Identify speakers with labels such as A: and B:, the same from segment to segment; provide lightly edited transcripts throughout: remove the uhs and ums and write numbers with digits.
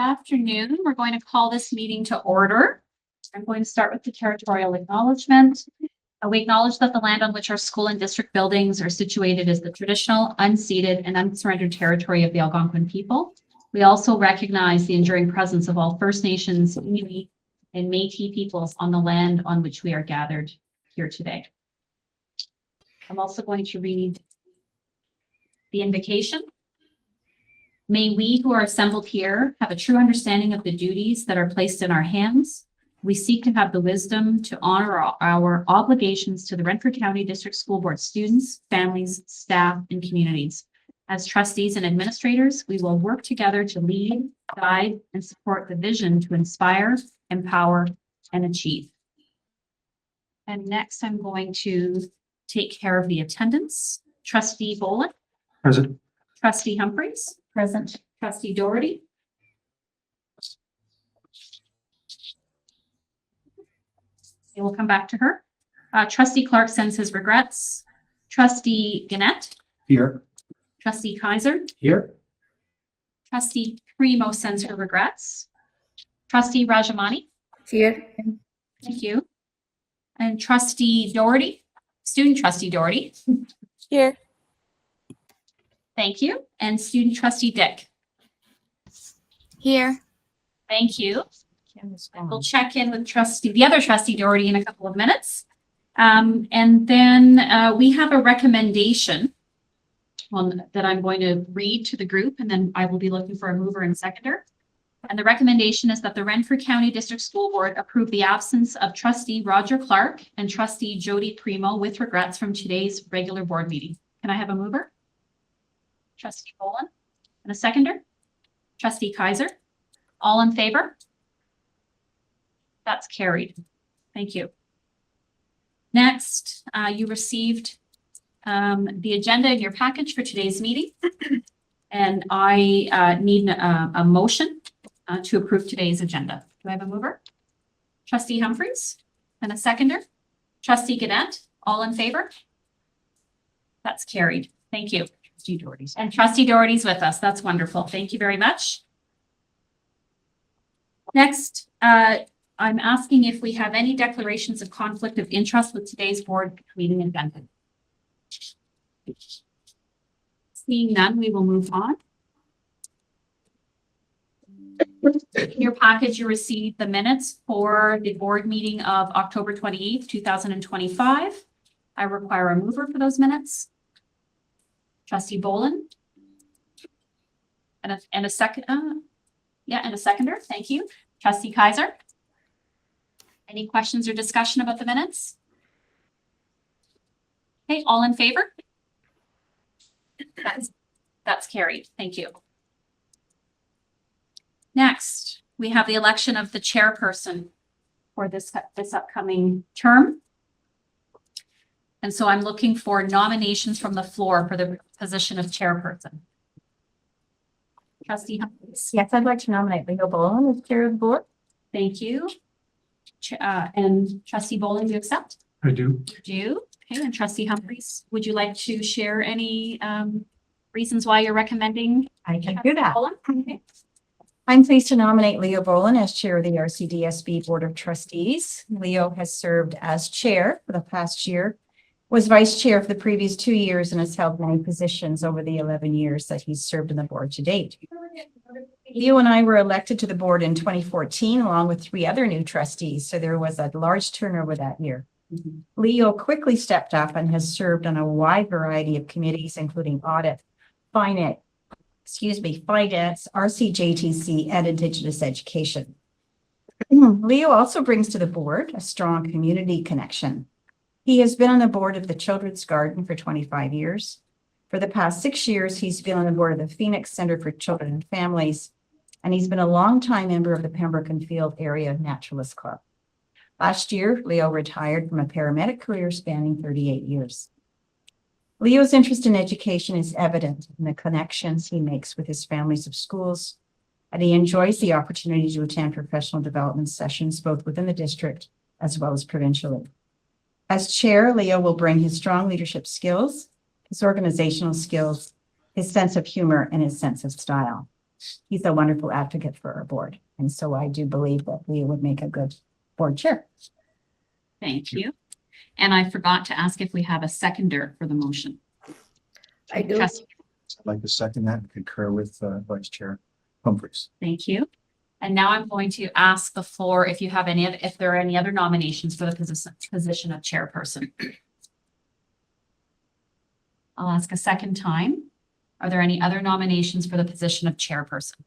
A: afternoon. We're going to call this meeting to order. I'm going to start with the territorial acknowledgement. We acknowledge that the land on which our school and district buildings are situated is the traditional, unceded, and unsurrendered territory of the Algonquin people. We also recognize the enduring presence of all First Nations, Inuit, and Métis peoples on the land on which we are gathered here today. I'm also going to read the invocation. May we who are assembled here have a true understanding of the duties that are placed in our hands. We seek to have the wisdom to honor our obligations to the Renfrew County District School Board students, families, staff, and communities. As trustees and administrators, we will work together to lead, guide, and support the vision to inspire, empower, and achieve. And next, I'm going to take care of the attendance. Trustee Boland.
B: Present.
A: Trustee Humphreys. Present. Trustee Doherty. And we'll come back to her. Trustee Clark sends his regrets. Trustee Gannett.
B: Here.
A: Trustee Kaiser.
B: Here.
A: Trustee Primo sends her regrets. Trustee Rajamani.
C: Here.
A: Thank you. And Trustee Doherty. Student Trustee Doherty.
C: Here.
A: Thank you. And Student Trustee Dick.
C: Here.
A: Thank you. We'll check in with the other Trustee Doherty in a couple of minutes. And then we have a recommendation that I'm going to read to the group, and then I will be looking for a mover and seconder. And the recommendation is that the Renfrew County District School Board approve the absence of Trustee Roger Clark and Trustee Jody Primo with regrets from today's regular board meeting. Can I have a mover? Trustee Boland. And a seconder? Trustee Kaiser. All in favor? That's carried. Thank you. Next, you received the agenda in your package for today's meeting. And I need a motion to approve today's agenda. Do I have a mover? Trustee Humphreys and a seconder? Trustee Gannett, all in favor? That's carried. Thank you. Trustee Doherty's. And Trustee Doherty's with us. That's wonderful. Thank you very much. Next, I'm asking if we have any declarations of conflict of interest with today's board meeting agenda. Seeing none, we will move on. In your package, you received the minutes for the board meeting of October 28th, 2025. I require a mover for those minutes. Trustee Boland. And a second, and a seconder. Thank you. Trustee Kaiser. Any questions or discussion about the minutes? Okay, all in favor? That's carried. Thank you. Next, we have the election of the chairperson for this upcoming term. And so I'm looking for nominations from the floor for the position of chairperson. Trustee Humphreys.
C: Yes, I'd like to nominate Leo Boland as chair of the board.
A: Thank you. And Trustee Boland, do you accept?
B: I do.
A: Do. Okay, and Trustee Humphreys, would you like to share any reasons why you're recommending?
C: I can do that.
A: Okay.
C: I'm pleased to nominate Leo Boland as chair of the RCDSB Board of Trustees. Leo has served as chair for the past year, was vice chair for the previous 2 years, and has held many positions over the 11 years that he's served in the board to date. Leo and I were elected to the board in 2014, along with 3 other new trustees, so there was a large turnover that year. Leo quickly stepped up and has served on a wide variety of committees, including audit, finance, RCJTC, and Indigenous education. Leo also brings to the board a strong community connection. He has been on the board of the Children's Garden for 25 years. For the past 6 years, he's been on the board of the Phoenix Center for Children and Families, and he's been a longtime member of the Pembroke and Field Area Naturalist Club. Last year, Leo retired from a paramedic career spanning 38 years. Leo's interest in education is evident in the connections he makes with his families of schools, and he enjoys the opportunity to attend professional development sessions both within the district as well as provincially. As chair, Leo will bring his strong leadership skills, his organizational skills, his sense of humor, and his sense of style. he's a wonderful advocate for our board. And so I do believe that Leo would make a good board chair.
A: Thank you. And I forgot to ask if we have a seconder for the motion.
B: I do.
A: Trustee,
D: I'd like to second that and concur with Vice Chair Humphries.
A: thank you. And now I'm going to ask the floor if you have any, if there are any other nominations for the position of chairperson. I'll ask a second time. Are there any other nominations for the position of chairperson?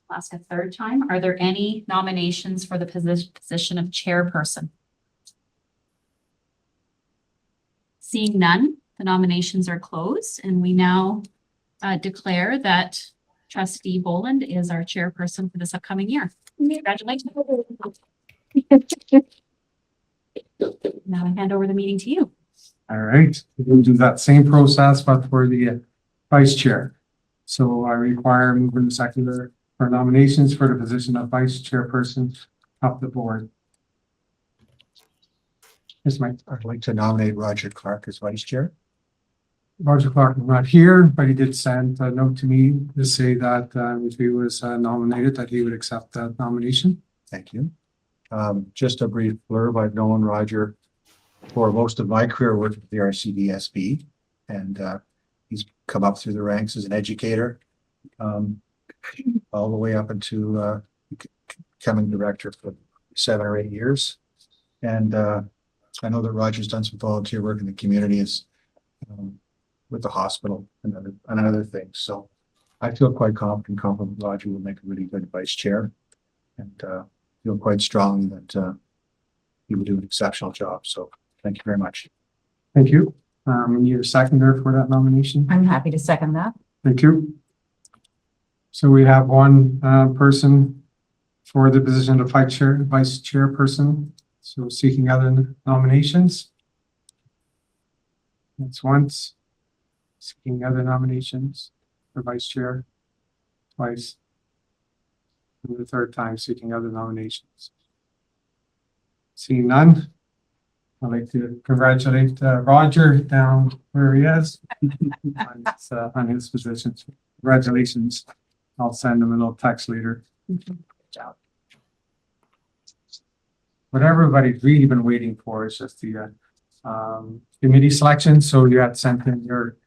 A: I'll ask a third time. Are there any nominations for the position of chairperson? Seeing none, the nominations are closed, and we now declare that Trustee Boland is our chairperson for this upcoming year. Congratulations. Now I hand over the meeting to you.
E: All right, we'll do that same process, but for the vice chair. So I require mover and seconder for nominations for the position of vice chairperson of the board. Here's my,
D: I'd like to nominate Roger Clark as Vice Chair.
E: Roger Clark is not here, but he did send a note to me to say that if he was nominated, that he would accept that nomination.
D: Thank you. Just a brief blurb. I've known Roger for most of my career working with the RCDSB, and he's come up through the ranks as an educator, all the way up into becoming director for 7 or 8 years. And I know that Roger's done some volunteer work in the community as with the hospital and other things. So I feel quite confident Roger will make a really good vice chair, and feel quite strongly that he will do an exceptional job. So thank you very much.
E: Thank you. You're seconder for that nomination.
C: I'm happy to second that.
E: Thank you. So we have one person for the position of vice chairperson. So seeking other nominations. That's once. Seeking other nominations for vice chair. Twice. And the third time seeking other nominations. Seeing none. I'd like to congratulate Roger down where he is on his position. Congratulations. I'll send him a little text later.
C: Good job.
E: What everybody's really been waiting for is just the committee selection. So you had sent in your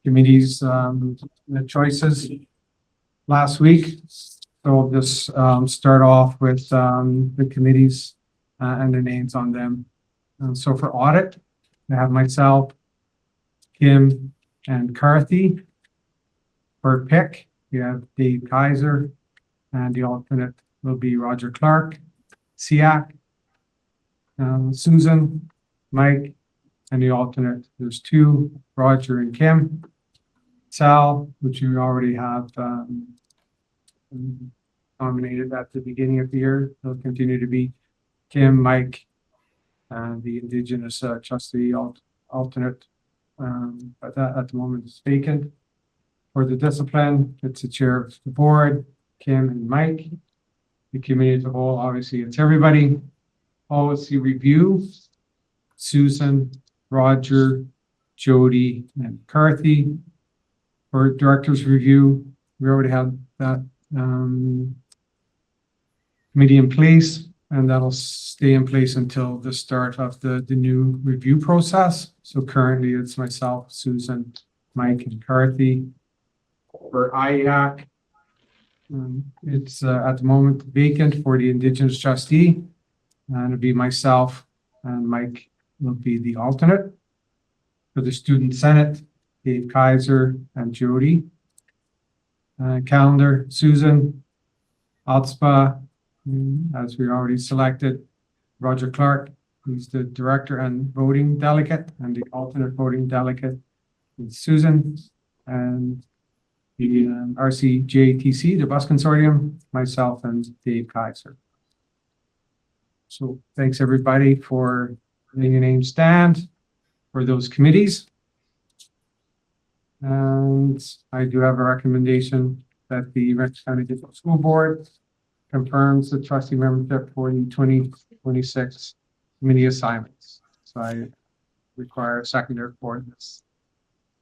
E: committees the choices last week. So I'll just start off with the committees and the names on them. So for audit, I have myself, Kim, and Carthy. For pick, you have Dave Kaiser, and the alternate will be Roger Clark, SEAC, Susan, Mike, and the alternate, there's 2, Roger and Kim. Sal, which you already have nominated at the beginning of the year, will continue to be Kim, Mike, and the Indigenous trustee alternate, but that at the moment is vacant. For the discipline, it's the chair of the board, Kim and Mike. The committee as a whole, obviously, it's everybody. Policy review, Susan, Roger, Jody, and Carthy. For director's review, we already have that committee in place, and that'll stay in place until the start of the new review process. So currently it's myself, Susan, Mike, and Carthy. For IAC, it's at the moment vacant for the Indigenous trustee. And it'll be myself and Mike will be the alternate. For the Student Senate, Dave Kaiser and Jody. Calendar, Susan, Altspa, as we already selected, Roger Clark, who's the director and voting delegate, and the alternate voting delegate is Susan, and the RCJTC, the bus consortium, myself and Dave Kaiser. So thanks everybody for letting your name stand for those committees. And I do have a recommendation that the Renfrew County District School Board confirms the trustee membership for the 2026 committee assignments. So I require a seconder for this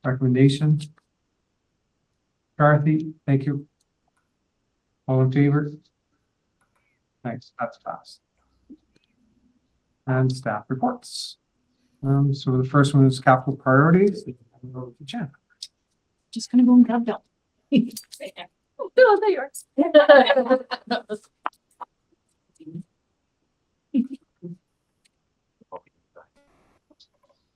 E: recommendation. Dorothy, thank you. All in favor? Thanks, that's passed. And staff reports. So the first one is capital priorities. Jen.
A: Just gonna go and grab Bill. Oh, Bill, there you are.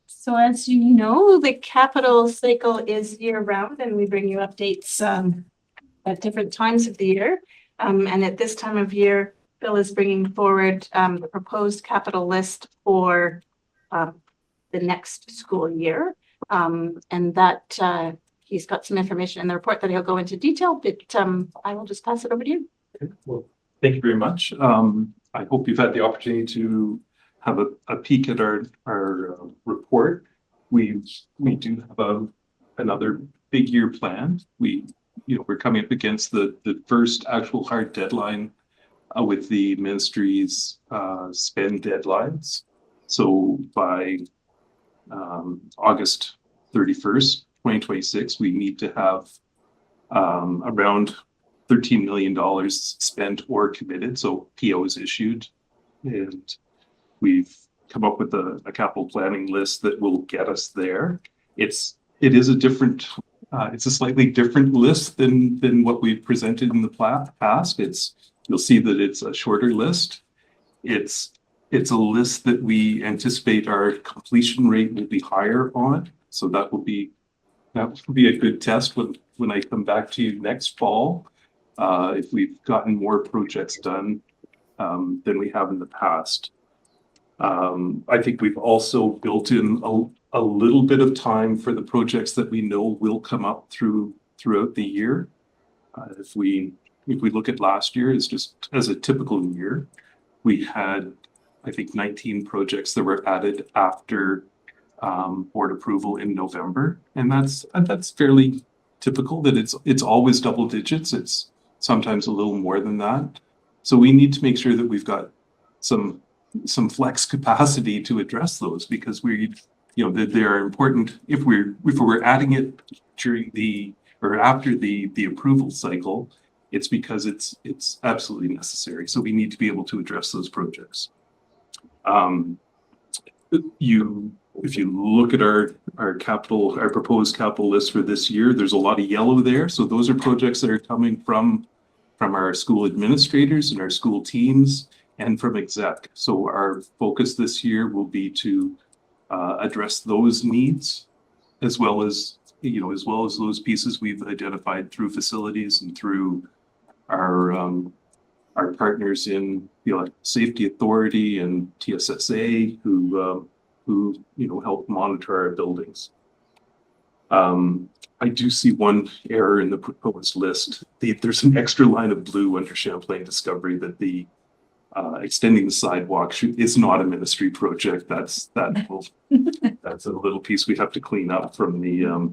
B: So as you know, the capital cycle is year round and we bring you updates at different times of the year. And at this time of year, Bill is bringing forward the proposed capital list for the next school year. And that he's got some information in the report that he'll go into detail, but I will just pass it over to you.
F: Okay, well, thank you very much. I hope you've had the opportunity to have a peek at our report. We do have another big year planned. We're coming up against the first actual hard deadline with the ministry's spend deadlines. So by August 31st, 2026, we need to have around $13 million spent or committed. So POs issued, and we've come up with a capital planning list that will get us there. It is a different, it's a slightly different list than what we've presented in the past. You'll see that it's a shorter list. It's a list that we anticipate our completion rate will be higher on. So that will be a good test when I come back to you next fall. If we've gotten more projects done than we have in the past. I think we've also built in a little bit of time for the projects that we know will come up throughout the year. If we look at last year, it's just as a typical year, we had, I think, 19 projects that were added after board approval in November, and that's fairly typical. That it's always double digits. It's sometimes a little more than that. So we need to make sure that we've got some flex capacity to address those, because they are important. If we're adding it during or after the approval cycle, it's because it's absolutely necessary. So we need to be able to address those projects. If you look at our proposed capital list for this year, there's a lot of yellow there. So those are projects that are coming from our school administrators and our school teams and from exec. So our focus this year will be to address those needs, as well as those pieces we've identified through facilities and through our partners in the Safety Authority and TSSA, who help monitor our buildings. I do see one error in the proposed list. There's an extra line of blue under Champlain Discovery that the extending the sidewalk is not a ministry project. That's a little piece we have to clean up from the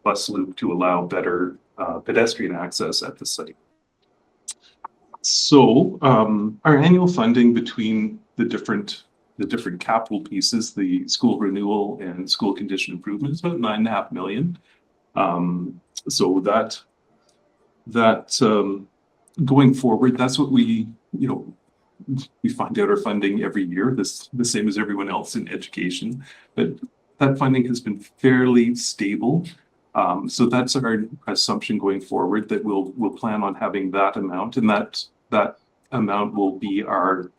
F: bus loop to allow better pedestrian access at the site. So our annual funding between the different capital pieces, the school renewal and school condition improvement, is about $9.5 million. So that going forward, that's what we find out our funding every year, the same as everyone else in education, but that funding has been fairly stable. So that's our assumption going forward, that we'll plan on having that amount, and that amount will be our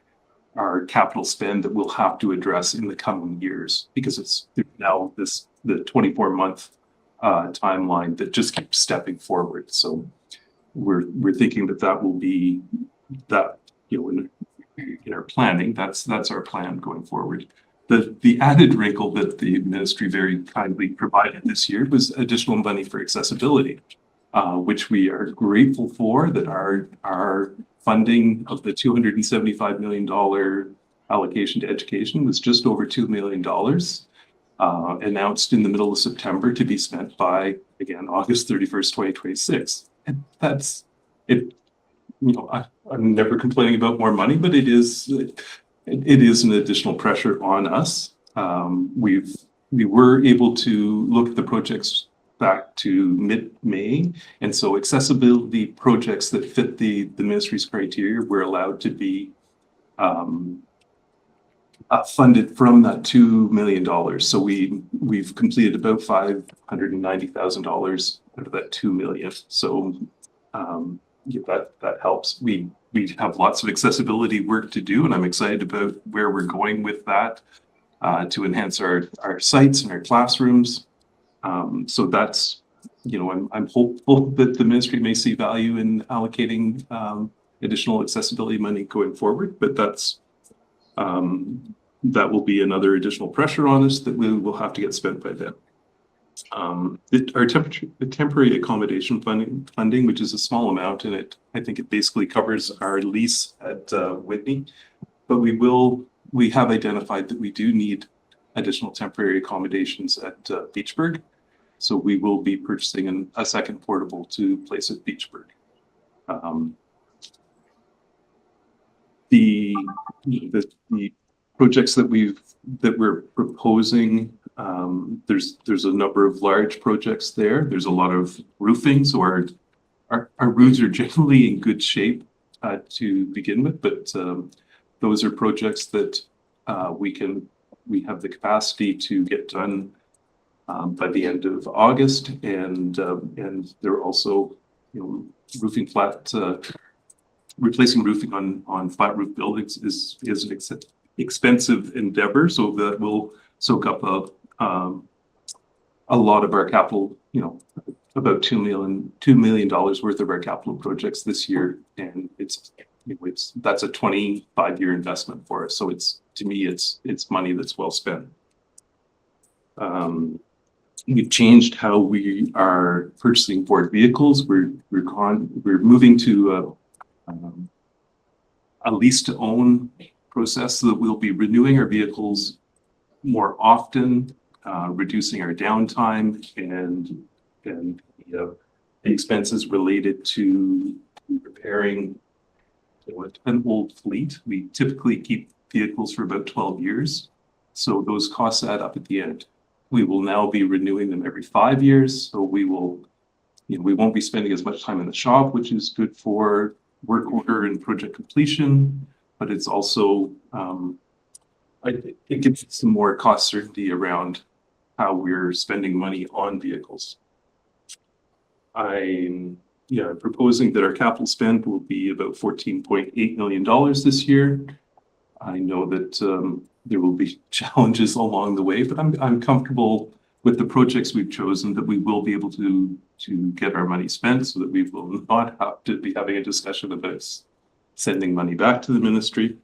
F: capital spend that we'll have to address in the coming years, because it's now the 24-month timeline that just keeps stepping forward. So we're thinking that will be that, in our planning, that's our plan going forward. The added wrinkle that the ministry very kindly provided this year was additional money for accessibility, which we are grateful for, that our funding of the $275 million allocation to education was just over $2 million, announced in the middle of September to be spent by, again, August 31st, 2026. And that's it. I'm never complaining about more money, but it is an additional pressure on us. We've we were able to look at the projects back to mid-May. And so accessibility projects that fit the ministry's criteria were allowed to be funded from that $2 million. So we've completed about $590,000 out of that 2 million. So yeah, that helps. We have lots of accessibility work to do, and I'm excited about where we're going with that to enhance our sites and our classrooms. So that's, you know, I'm hopeful that the ministry may see value in allocating additional accessibility money going forward, but that's that will be another additional pressure on us that we will have to get spent by then. Our temporary accommodation funding, which is a small amount, and I think it basically covers our lease at Whitney, but we have identified that we do need additional temporary accommodations at Beachburg. So we will be purchasing a second portable to place at Beachburg. The projects that we're proposing, there's a number of large projects there. There's a lot of roofing, so our roofs are generally in good shape to begin with, but those are projects that we have the capacity to get done by the end of August, and they're also, you know, replacing roofing on flat roof buildings is an expensive endeavor, so that will soak up a lot of our capital, you know, about $2 million worth of our capital projects this year, and that's a 25-year investment for us. So to me it's money that's well spent. We've changed how we are purchasing board vehicles. We're moving to a lease to own process so that we'll be renewing our vehicles more often, reducing our downtime and the expenses related to repairing an old fleet. We typically keep vehicles for about 12 years. So those costs add up at the end. We will now be renewing them every 5 years. So we won't be spending as much time in the shop, which is good for work order and project completion, but it's also, it gives some more cost certainty around how we're spending money on vehicles. I'm proposing that our capital spend will be about $14.8 million this year. I know that there will be challenges along the way, but I'm comfortable with the projects we've chosen that we will be able to get our money spent, so that we will not have to be having a discussion about sending money back to the ministry.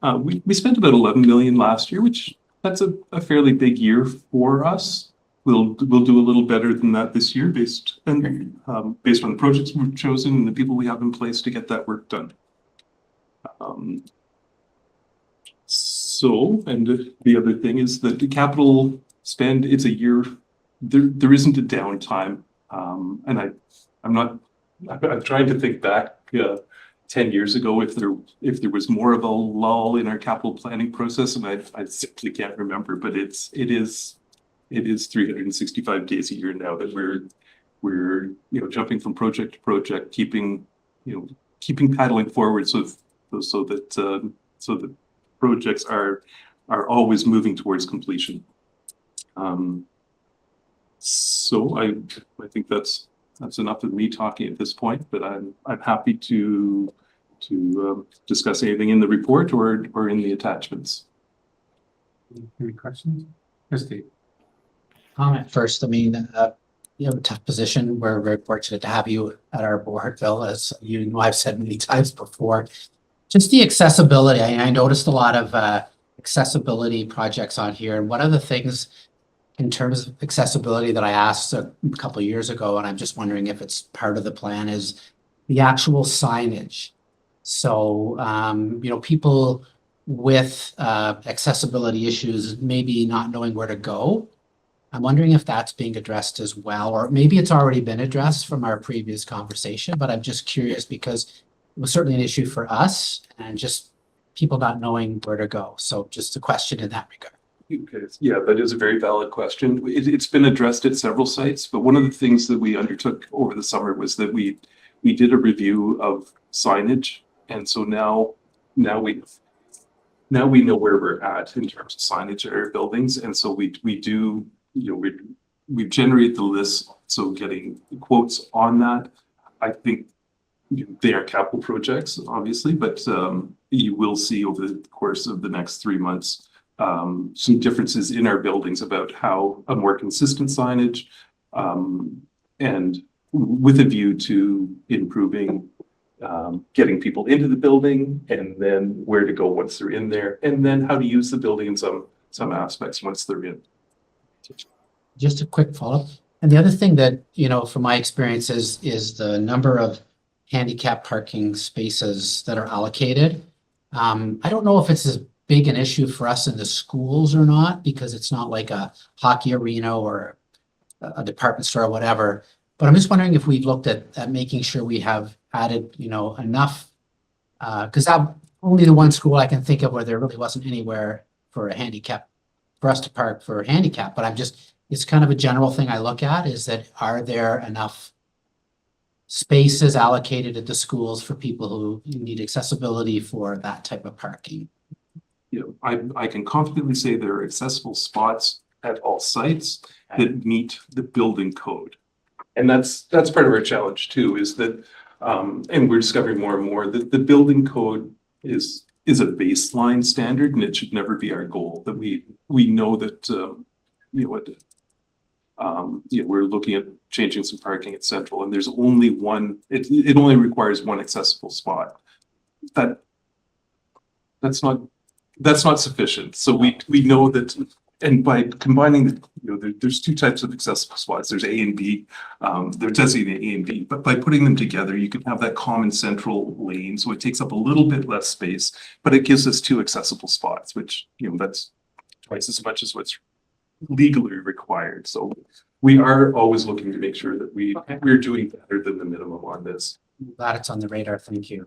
F: We spent about 11 million last year, which that's a fairly big year for us. We'll do a little better than that this year based on the projects we've chosen and the people we have in place to get that work done. And the other thing is that the capital spend, it's a year, there isn't a downtime. And I'm trying to think back 10 years ago if there was more of a lull in our capital planning process, and I simply can't remember, but it is 365 days a year now that we're jumping from project to project, keeping paddling forward so that projects are always moving towards completion. So I think that's enough of me talking at this point, but I'm happy to discuss anything in the report or in the attachments.
E: Any questions? Yes, Dave.
G: Comment first. I mean, you have a tough position. We're very fortunate to have you at our board, Phil, as you know, I've said many times before. Just the accessibility. I noticed a lot of accessibility projects on here. And one of the things in terms of accessibility that I asked a couple of years ago, and I'm just wondering if it's part of the plan, is the actual signage. So, people with accessibility issues maybe not knowing where to go. I'm wondering if that's being addressed as well, or maybe it's already been addressed from our previous conversation, but I'm just curious because it was certainly an issue for us and just people not knowing where to go. So just a question in that regard.
F: Okay, yeah, that is a very valid question. It's been addressed at several sites, but one of the things that we undertook over the summer was that we did a review of signage. And so now we know where we're at in terms of signage at our buildings. And so we do, we generate the list. So getting quotes on that, I think they are capital projects, obviously, but you will see over the course of the next 3 months some differences in our buildings about how a more consistent signage and with a view to improving getting people into the building and then where to go once they're in there and then how to use the building in some aspects once they're in.
G: Just a quick follow-up. And the other thing that, from my experience is the number of handicap parking spaces that are allocated. I don't know if it's as big an issue for us in the schools or not, because it's not like a hockey arena or a department store or whatever. But I'm just wondering if we've looked at making sure we have added, enough, because only the one school I can think of where there really wasn't anywhere for us to park for a handicap. But it's kind of a general thing I look at is that are there enough spaces allocated at the schools for people who need accessibility for that type of parking?
F: I can confidently say there are accessible spots at all sites that meet the building code. And that's part of our challenge too, is that, and we're discovering more and more that the building code is a baseline standard and it should never be our goal. That we know that, we're looking at changing some parking at Central and there's only one, it only requires one accessible spot. That's not sufficient. So we know that, and by combining there's two types of accessible spots. There's A and B. They're designated A and B, but by putting them together, you can have that common central lane. So it takes up a little bit less space, but it gives us two accessible spots, which, that's twice as much as what's legally required. So we are always looking to make sure that we're doing better than the minimum on this.
G: Glad it's on the radar. Thank you.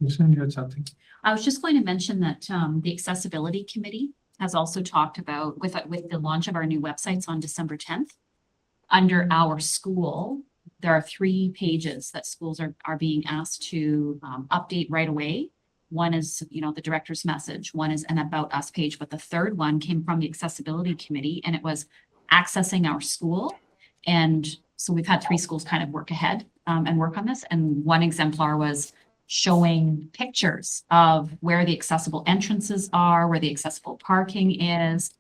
E: You said you had something.
A: I was just going to mention that the accessibility committee has also talked about with the launch of our new websites on December 10th. Under our school, there are 3 pages that schools are being asked to update right away. One is, the director's message. One is an about us page, but the third one came from the accessibility committee and it was accessing our school. And so we've had 3 schools kind of work ahead and work on this. And one exemplar was showing pictures of where the accessible entrances are, where the accessible parking is,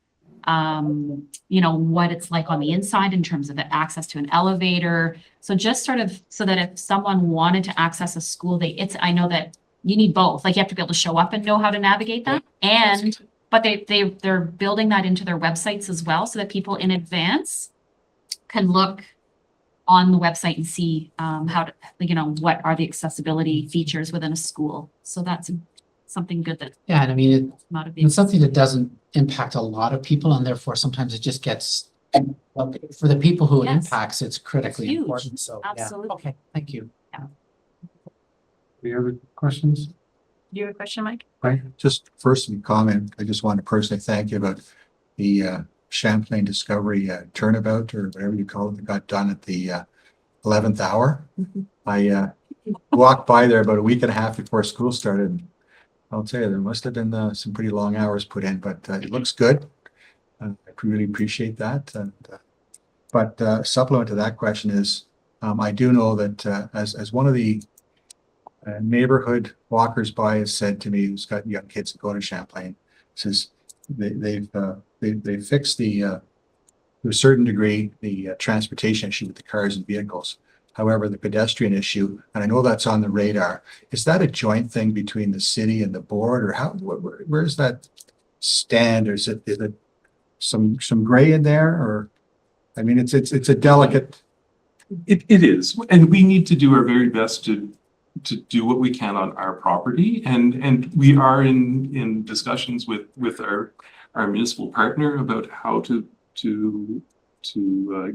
A: what it's like on the inside in terms of the access to an elevator. So just sort of so that if someone wanted to access a school, I know that you need both. Like you have to be able to show up and know how to navigate that. But they're building that into their websites as well so that people in advance can look on the website and see how to, what are the accessibility features within a school. So that's something good that.
G: Yeah, and I mean,
A: out of
G: it's something that doesn't impact a lot of people, and therefore sometimes it just gets, for the people who it
A: Yes.
G: impacts, it's critically
A: Huge.
G: important. So, yeah.
A: Absolutely.
G: Okay, thank you.
E: Any other questions?
B: You have a question, Mike?
E: Right.
D: Just first in comment, I just want to personally thank you about the Champlain Discovery turnabout or whatever you call it that got done at the 11th hour. I walked by there about a week and a half before school started. And I'll tell you, there must have been some pretty long hours put in, but it looks good. I really appreciate that. And, but supplement to that question is, I do know that as one of the neighborhood walkers by has said to me, who's got young kids that go to Champlain, says they've fixed to a certain degree the transportation issue with the cars and vehicles. However, the pedestrian issue, and I know that's on the radar, is that a joint thing between the city and the board, or where does that stand? Or is it some gray in there, or I mean, it's a delicate.
F: It is, and we need to do our very best to do what we can on our property, and we are in discussions with our municipal partner about how to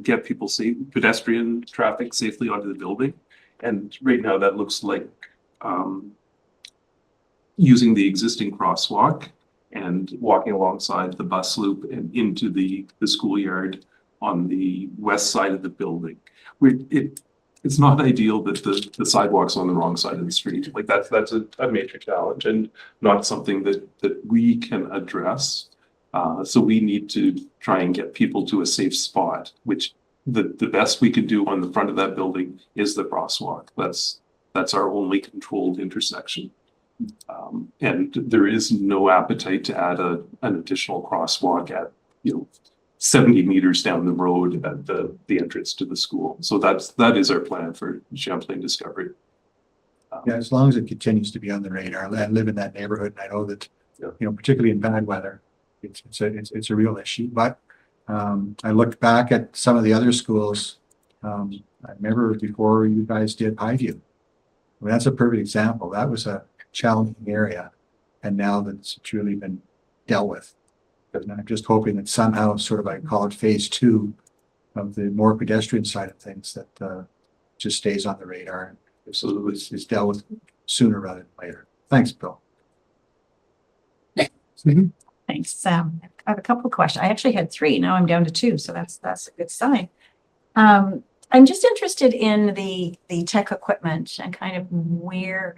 F: get people pedestrian traffic safely onto the building. And right now that looks like using the existing crosswalk and walking alongside the bus loop and into the schoolyard on the west side of the building. It's not ideal that the sidewalk's on the wrong side of the street. Like that's a major challenge and not something that we can address. So we need to try and get people to a safe spot, which the best we can do on the front of that building is the crosswalk. That's our only controlled intersection. And there is no appetite to add an additional crosswalk at, 70 meters down the road at the entrance to the school. So that is our plan for Champlain Discovery.
D: Yeah, as long as it continues to be on the radar. I live in that neighborhood and I know that,
F: Yeah.
D: Particularly in bad weather, it's a real issue. But I looked back at some of the other schools. I remember before you guys did Highview. I mean, that's a perfect example. That was a challenging area. And now that's truly been dealt with. And I'm just hoping that somehow, sort of, I call it phase 2 of the more pedestrian side of things, that just stays on the radar and so is dealt with sooner rather than later. Thanks, Bill.
C: Thanks. I have a couple of questions. I actually had 3. Now I'm down to 2, so that's a good sign. I'm just interested in the tech equipment and kind of where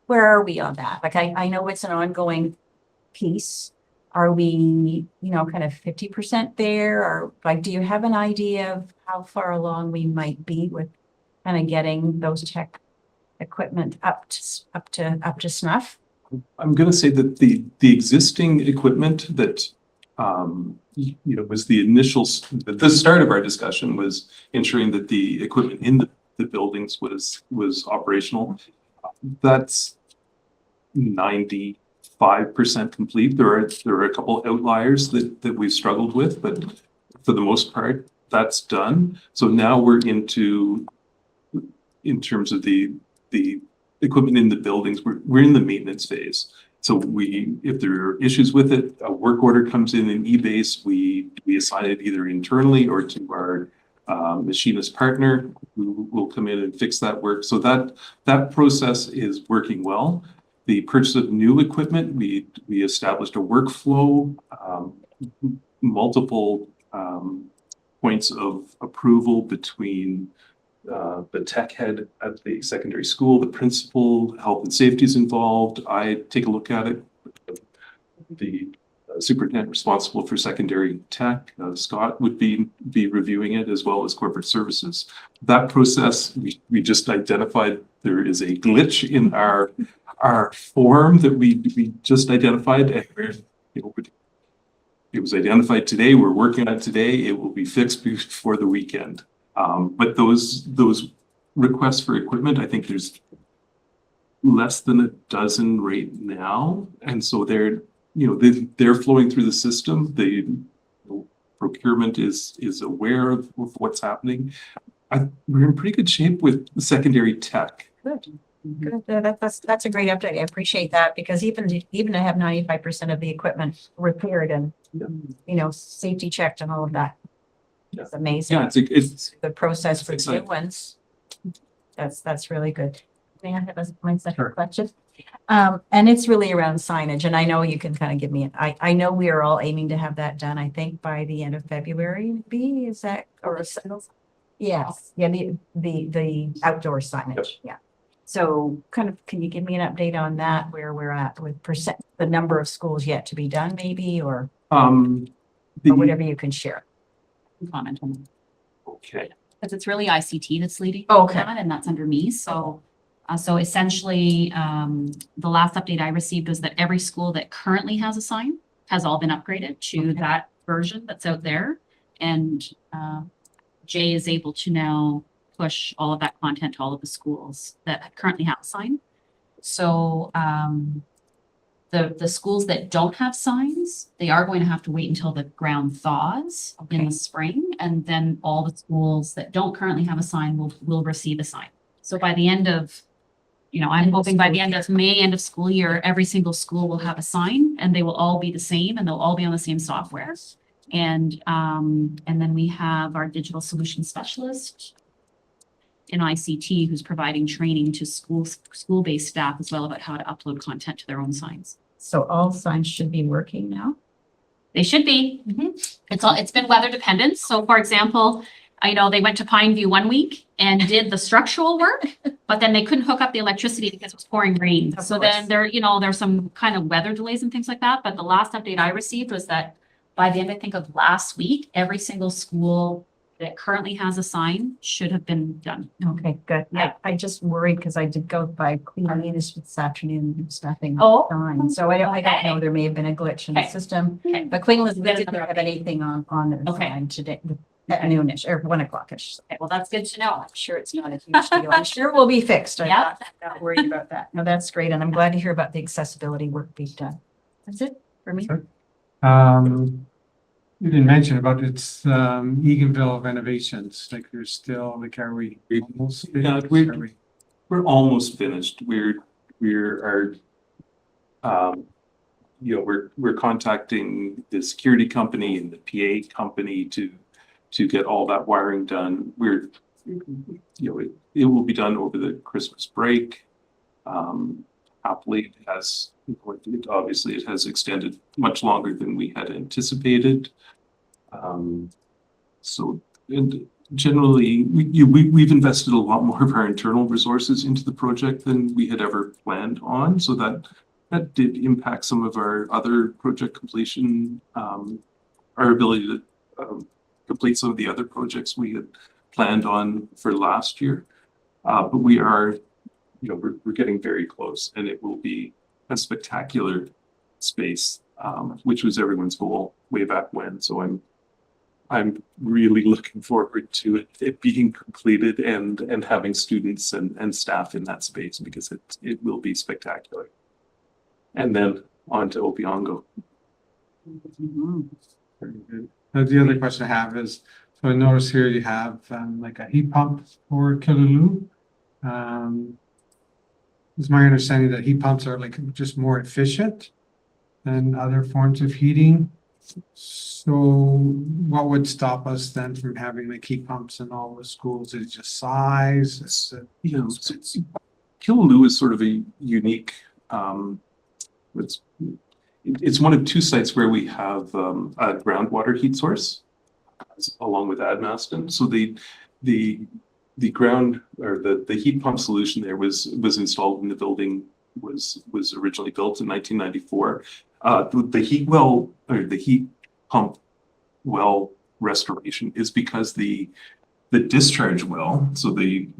C: are we on that? Like I know it's an ongoing piece. Are we, kind of 50% there, or like, do you have an idea of how far along we might be with kind of getting those tech equipment up to snuff?
F: I'm going to say that the existing equipment that was the initial, the start of our discussion was ensuring that the equipment in the buildings was operational. That's 95% complete. There are a couple outliers that we've struggled with, but for the most part, that's done. So now we're in terms of the equipment in the buildings, we're in the maintenance phase. So if there are issues with it, a work order comes in eBase, we assign it either internally or to our machinist partner who will come in and fix that work. So that process is working well. The purchase of new equipment, we established a workflow, multiple points of approval between the tech head at the secondary school, the principal, health and safety is involved. I take a look at it. The superintendent responsible for secondary tech, Scott, would be reviewing it, as well as corporate services. That process, we just identified there is a glitch in our form that we just identified, and it was identified today. We're working on it today. It will be fixed before the weekend. But those requests for equipment, I think there's less than a dozen right now, and so they're flowing through the system. The procurement is aware of what's happening. We're in pretty good shape with the secondary tech.
C: Good. Good. That's a great update. I appreciate that, because even to have 95% of the equipment repaired and safety checked and all of that. It's amazing.
F: Yeah, it's
C: The process for
F: it's
C: new
F: exciting.
C: ones. That's really good. May I have my second
E: Sure.
C: question? And it's really around signage, and I know you can kind of give me, I know we are all aiming to have that done, I think, by the end of February, maybe, is that, or? Yes, yeah, the outdoor signage,
F: Yep.
C: yeah. So kind of, can you give me an update on that, where we're at with the number of schools yet to be done, maybe, or whatever you can share?
A: Comment on that.
F: Okay.
A: Because it's really ICT that's leading
C: Okay.
A: that, and that's under me. So essentially, the last update I received was that every school that currently has a sign has all been upgraded to that version that's out there. And Jay is able to now push all of that content to all of the schools that currently have a sign. So the schools that don't have signs, they are going to have to wait until the ground thaws in
C: Okay.
A: the spring, and then all the schools that don't currently have a sign will receive a sign. So by the end of, I'm hoping by the end of May, end of school year, every single school will have a sign, and they will all be the same, and they'll all be on the same software. And then we have our digital solution specialist in ICT who's providing training to school-based staff as well about how to upload content to their own signs.
C: So all signs should be working now.
A: They should be. It's been weather dependent. So for example, I know they went to Pine View one week and did the structural work, but then they couldn't hook up the electricity because it was pouring rain.
C: Of
A: So
C: course.
A: then there's some kind of weather delays and things like that. But the last update I received was that by the end, I think, of last week, every single school that currently has a sign should have been done.
C: Okay, good.
A: Yeah.
C: I just worried because I did go by Queen Anne's this afternoon and there's nothing
A: Oh.
C: on. So I don't
A: Okay.
C: know. There may have been a glitch in the
A: Okay.
C: system.
A: Okay.
C: But Queen Elizabeth
A: Get
C: didn't
A: another
C: have
A: update.
C: anything on the
A: Okay.
C: sign today at noonish or 1 o'clock-ish.
A: Okay, well, that's good to know.
C: I'm sure it's not a huge deal. I'm sure we'll be fixed. I'm
A: Yeah.
C: not worried about that. No, that's great. And I'm glad to hear about the accessibility work being done. That's it for me.
E: Sure. You didn't mention about its Eganville renovations, like there's still, like, are we almost?
F: Yeah,
E: finished? Are we-
F: We're almost finished. We're contacting the security company and the PA company to get all that wiring done. It will be done over the Christmas break. Happily, obviously it has extended much longer than we had anticipated. And generally, we've invested a lot more of our internal resources into the project than we had ever planned on. So that did impact some of our other project completion, our ability to complete some of the other projects we had planned on for last year. But we are, we're getting very close, and it will be a spectacular space, which was everyone's goal way back when. So I'm really looking forward to it being completed and having students and staff in that space, because it will be spectacular. And then on to Opiongo.
E: Very good. Now, the other question I have is, so I notice here you have like a heat pump for Killaloo. It's my understanding that heat pumps are like just more efficient than other forms of heating. So what would stop us then from having like heat pumps in all the schools? Is it just size? Is it-
F: Killaloo is sort of a unique, it's one of two sites where we have a groundwater heat source along with Admaston. So the ground or the heat pump solution there was installed when the building was originally built in 1994. The heat well or the heat pump well restoration is because the discharge well, so we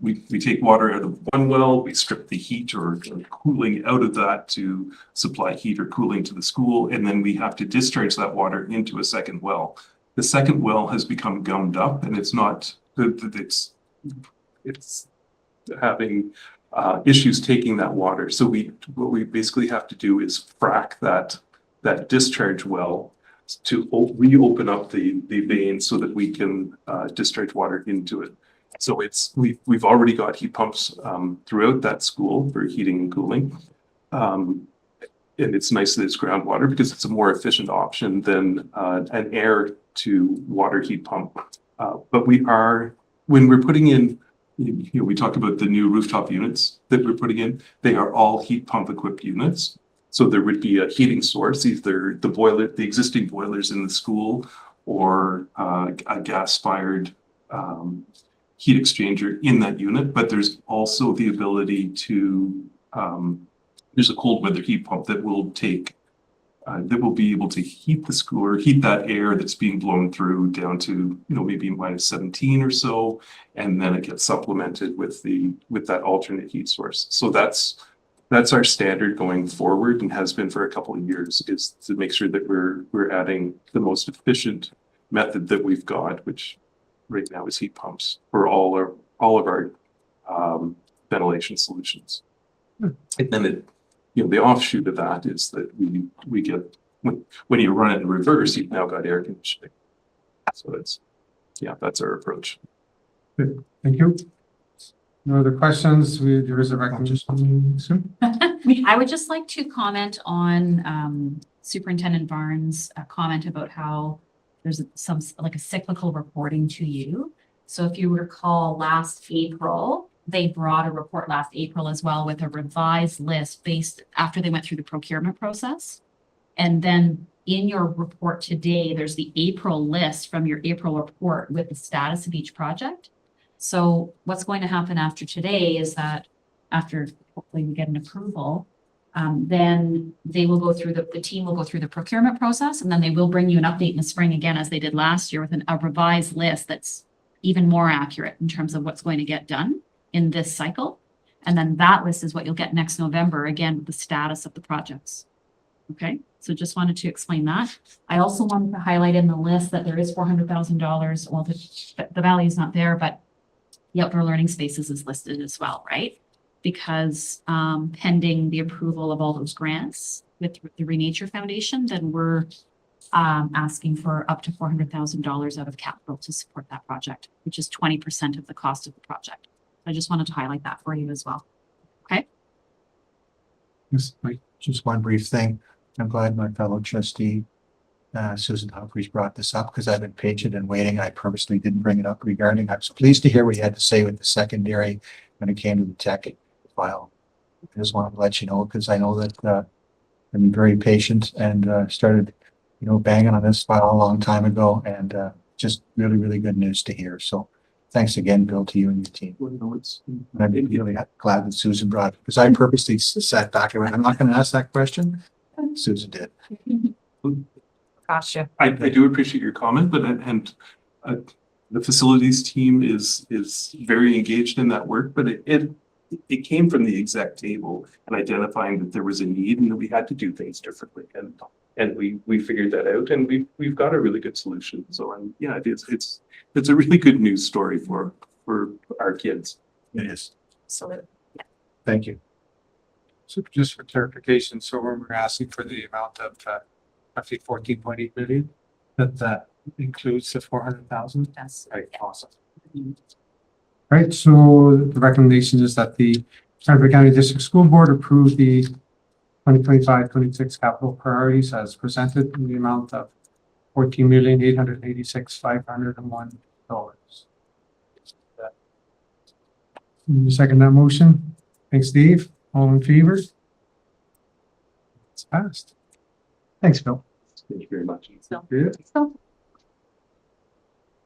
F: take water out of one well, we strip the heat or cooling out of that to supply heat or cooling to the school, and then we have to discharge that water into a second well. The second well has become gummed up, and it's having issues taking that water. So what we basically have to do is frack that discharge well to reopen up the vein so that we can discharge water into it. So we've already got heat pumps throughout that school for heating and cooling. And it's nice that it's groundwater because it's a more efficient option than an air to water heat pump. But when we're putting in, we talked about the new rooftop units that we're putting in, they are all heat pump equipped units. So there would be a heating source, either the existing boilers in the school, or a gas-fired heat exchanger in that unit. But there's also the ability to, there's a cold weather heat pump that will be able to heat the school or heat that air that's being blown through down to, maybe -17 or so. And then it gets supplemented with that alternate heat source. So that's our standard going forward, and has been for a couple of years, is to make sure that we're adding the most efficient method that we've got, which right now is heat pumps for all of our ventilation solutions. And then the offshoot of that is that we get, when you run it in reverse, you've now got air conditioning. So that's our approach.
E: Good. Thank you. No other questions? There is a recommendation soon.
A: I would just like to comment on Superintendent Barnes' comment about how there's like a cyclical reporting to you. So if you recall, last April, they brought a report last April as well with a revised list based after they went through the procurement process. And then in your report today, there's the April list from your April report with the status of each project. So what's going to happen after today is that after hopefully we get an approval, then they will go through the team will go through the procurement process, and then they will bring you an update in the spring again, as they did last year, with a revised list that's even more accurate in terms of what's going to get done in this cycle. And then that list is what you'll get next November, again, with the status of the projects. Okay, so just wanted to explain that. I also wanted to highlight in the list that there is $400,000. Well, the value is not there, but the outdoor learning spaces is listed as well, right? Because pending the approval of all those grants with the Renature Foundation, then we're asking for up to $400,000 out of capital to support that project, which is 20% of the cost of the project. I just wanted to highlight that for you as well.
E: Yes, Mike.
D: Just one brief thing. I'm glad my fellow trustee, Susan Humphries, brought this up, because I've been patient and waiting. I purposely didn't bring it up regarding. I was pleased to hear what you had to say with the secondary when it came to the tech file. I just wanted to let you know, because I know that I've been very patient and started, banging on this file a long time ago, and just really, really good news to hear. So thanks again, Bill, to you and your team.
F: Well, no, it's,
D: And I'm really glad that Susan brought it, because I purposely sat back and went, I'm not going to ask that question. Susan did.
C: Gotcha.
F: I do appreciate your comment, but the facilities team is very engaged in that work, but it came from the exec table and identifying that there was a need and that we had to do things differently, and we figured that out, and we've got a really good solution. So yeah, it's a really good news story for our kids.
D: It is.
C: Absolutely.
D: Thank you.
E: So just for clarification, so when we're asking for the amount of roughly 14.8 million, that includes the 400,000?
A: Yes.
E: Right, awesome. Right, so the recommendation is that the Renfrew County District School Board approve the 2025-26 capital priorities as presented in the amount of $14,886,501. You second that motion? Thanks, Dave. All in favor? It's passed. Thanks, Bill.
F: Thank you very much.
E: Yeah.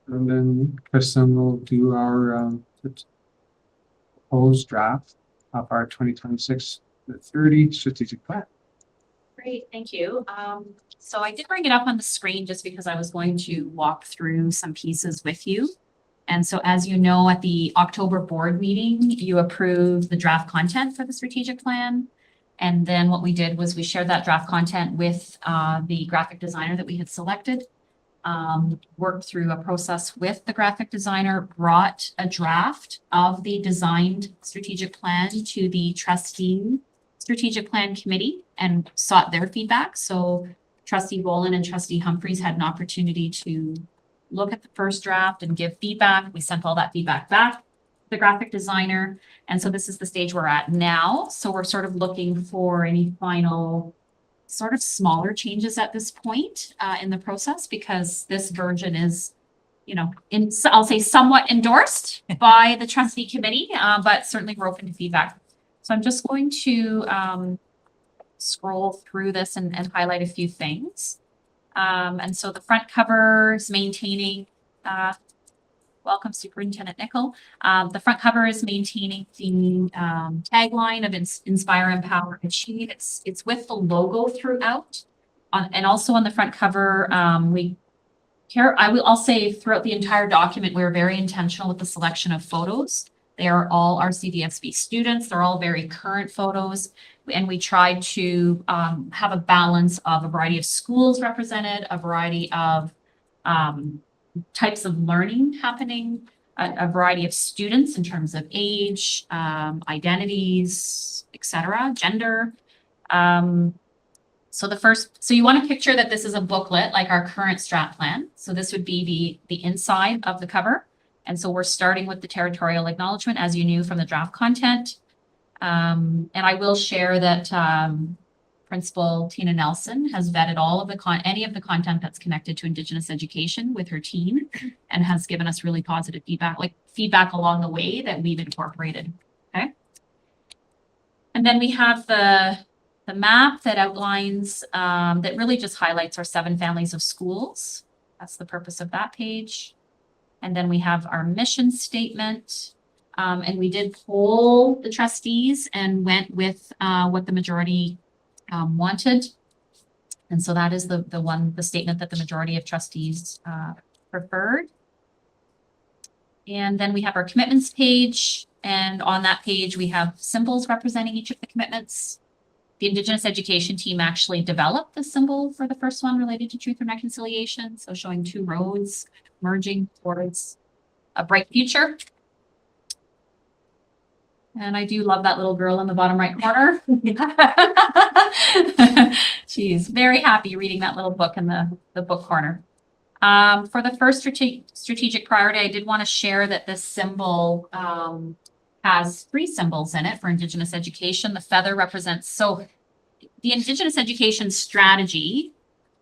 E: And then Kristen will do our proposed draft of our 2026-30 strategic plan.
A: Great, thank you. So I did bring it up on the screen just because I was going to walk through some pieces with you. And so, as you know, at the October board meeting, you approved the draft content for the strategic plan. And then what we did was we shared that draft content with the graphic designer that we had selected, worked through a process with the graphic designer, brought a draft of the designed strategic plan to the trustee strategic plan committee and sought their feedback. So Trustee Boland and Trustee Humphries had an opportunity to look at the first draft and give feedback. We sent all that feedback back to the graphic designer. And so this is the stage we're at now. So we're sort of looking for any final sort of smaller changes at this point in the process, because this version is, I'll say somewhat endorsed by the trustee committee, but certainly we're open to feedback. So I'm just going to scroll through this and highlight a few things. And so the front cover is maintaining, welcome Superintendent Nickel. The front cover is maintaining the tagline of Inspire, Empower, Achieve. It's with the logo throughout. And also on the front cover, I'll say throughout the entire document, we're very intentional with the selection of photos. They are all our CDSB students. They're all very current photos. And we tried to have a balance of a variety of schools represented, a variety of types of learning happening, a variety of students in terms of age, identities, etc., gender. So you want to picture that this is a booklet like our current strat plan. So this would be the inside of the cover. And so we're starting with the territorial acknowledgement, as you knew from the draft content. And I will share that Principal Tina Nelson has vetted all of the any of the content that's connected to Indigenous education with her team and has given us really positive feedback along the way that we've incorporated. Okay. And then we have the map that outlines, that really just highlights our 7 families of schools. That's the purpose of that page. And then we have our mission statement. And we did poll the trustees and went with what the majority wanted. And so that is the statement that the majority of trustees preferred. And then we have our commitments page. And on that page, we have symbols representing each of the commitments. The Indigenous education team actually developed the symbol for the first one related to truth and reconciliation. So showing 2 roads merging towards a bright future. And I do love that little girl in the bottom right corner. She's very happy reading that little book in the book corner. For the first strategic priority, I did want to share that this symbol has 3 symbols in it for Indigenous education. The feather represents, so the Indigenous education strategy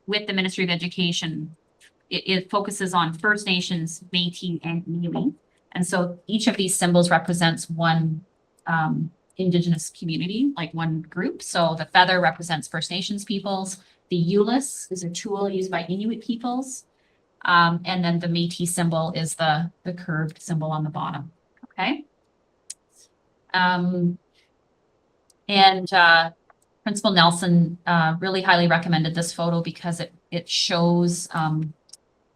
A: with the Ministry of Education, it focuses on First Nations, Métis, and Inuit. And so each of these symbols represents one Indigenous community, like one group. So the feather represents First Nations peoples. The Euless is a tool used by Inuit peoples. And then the Métis symbol is the curved symbol on the bottom. Okay. Principal Nelson really highly recommended this photo because it shows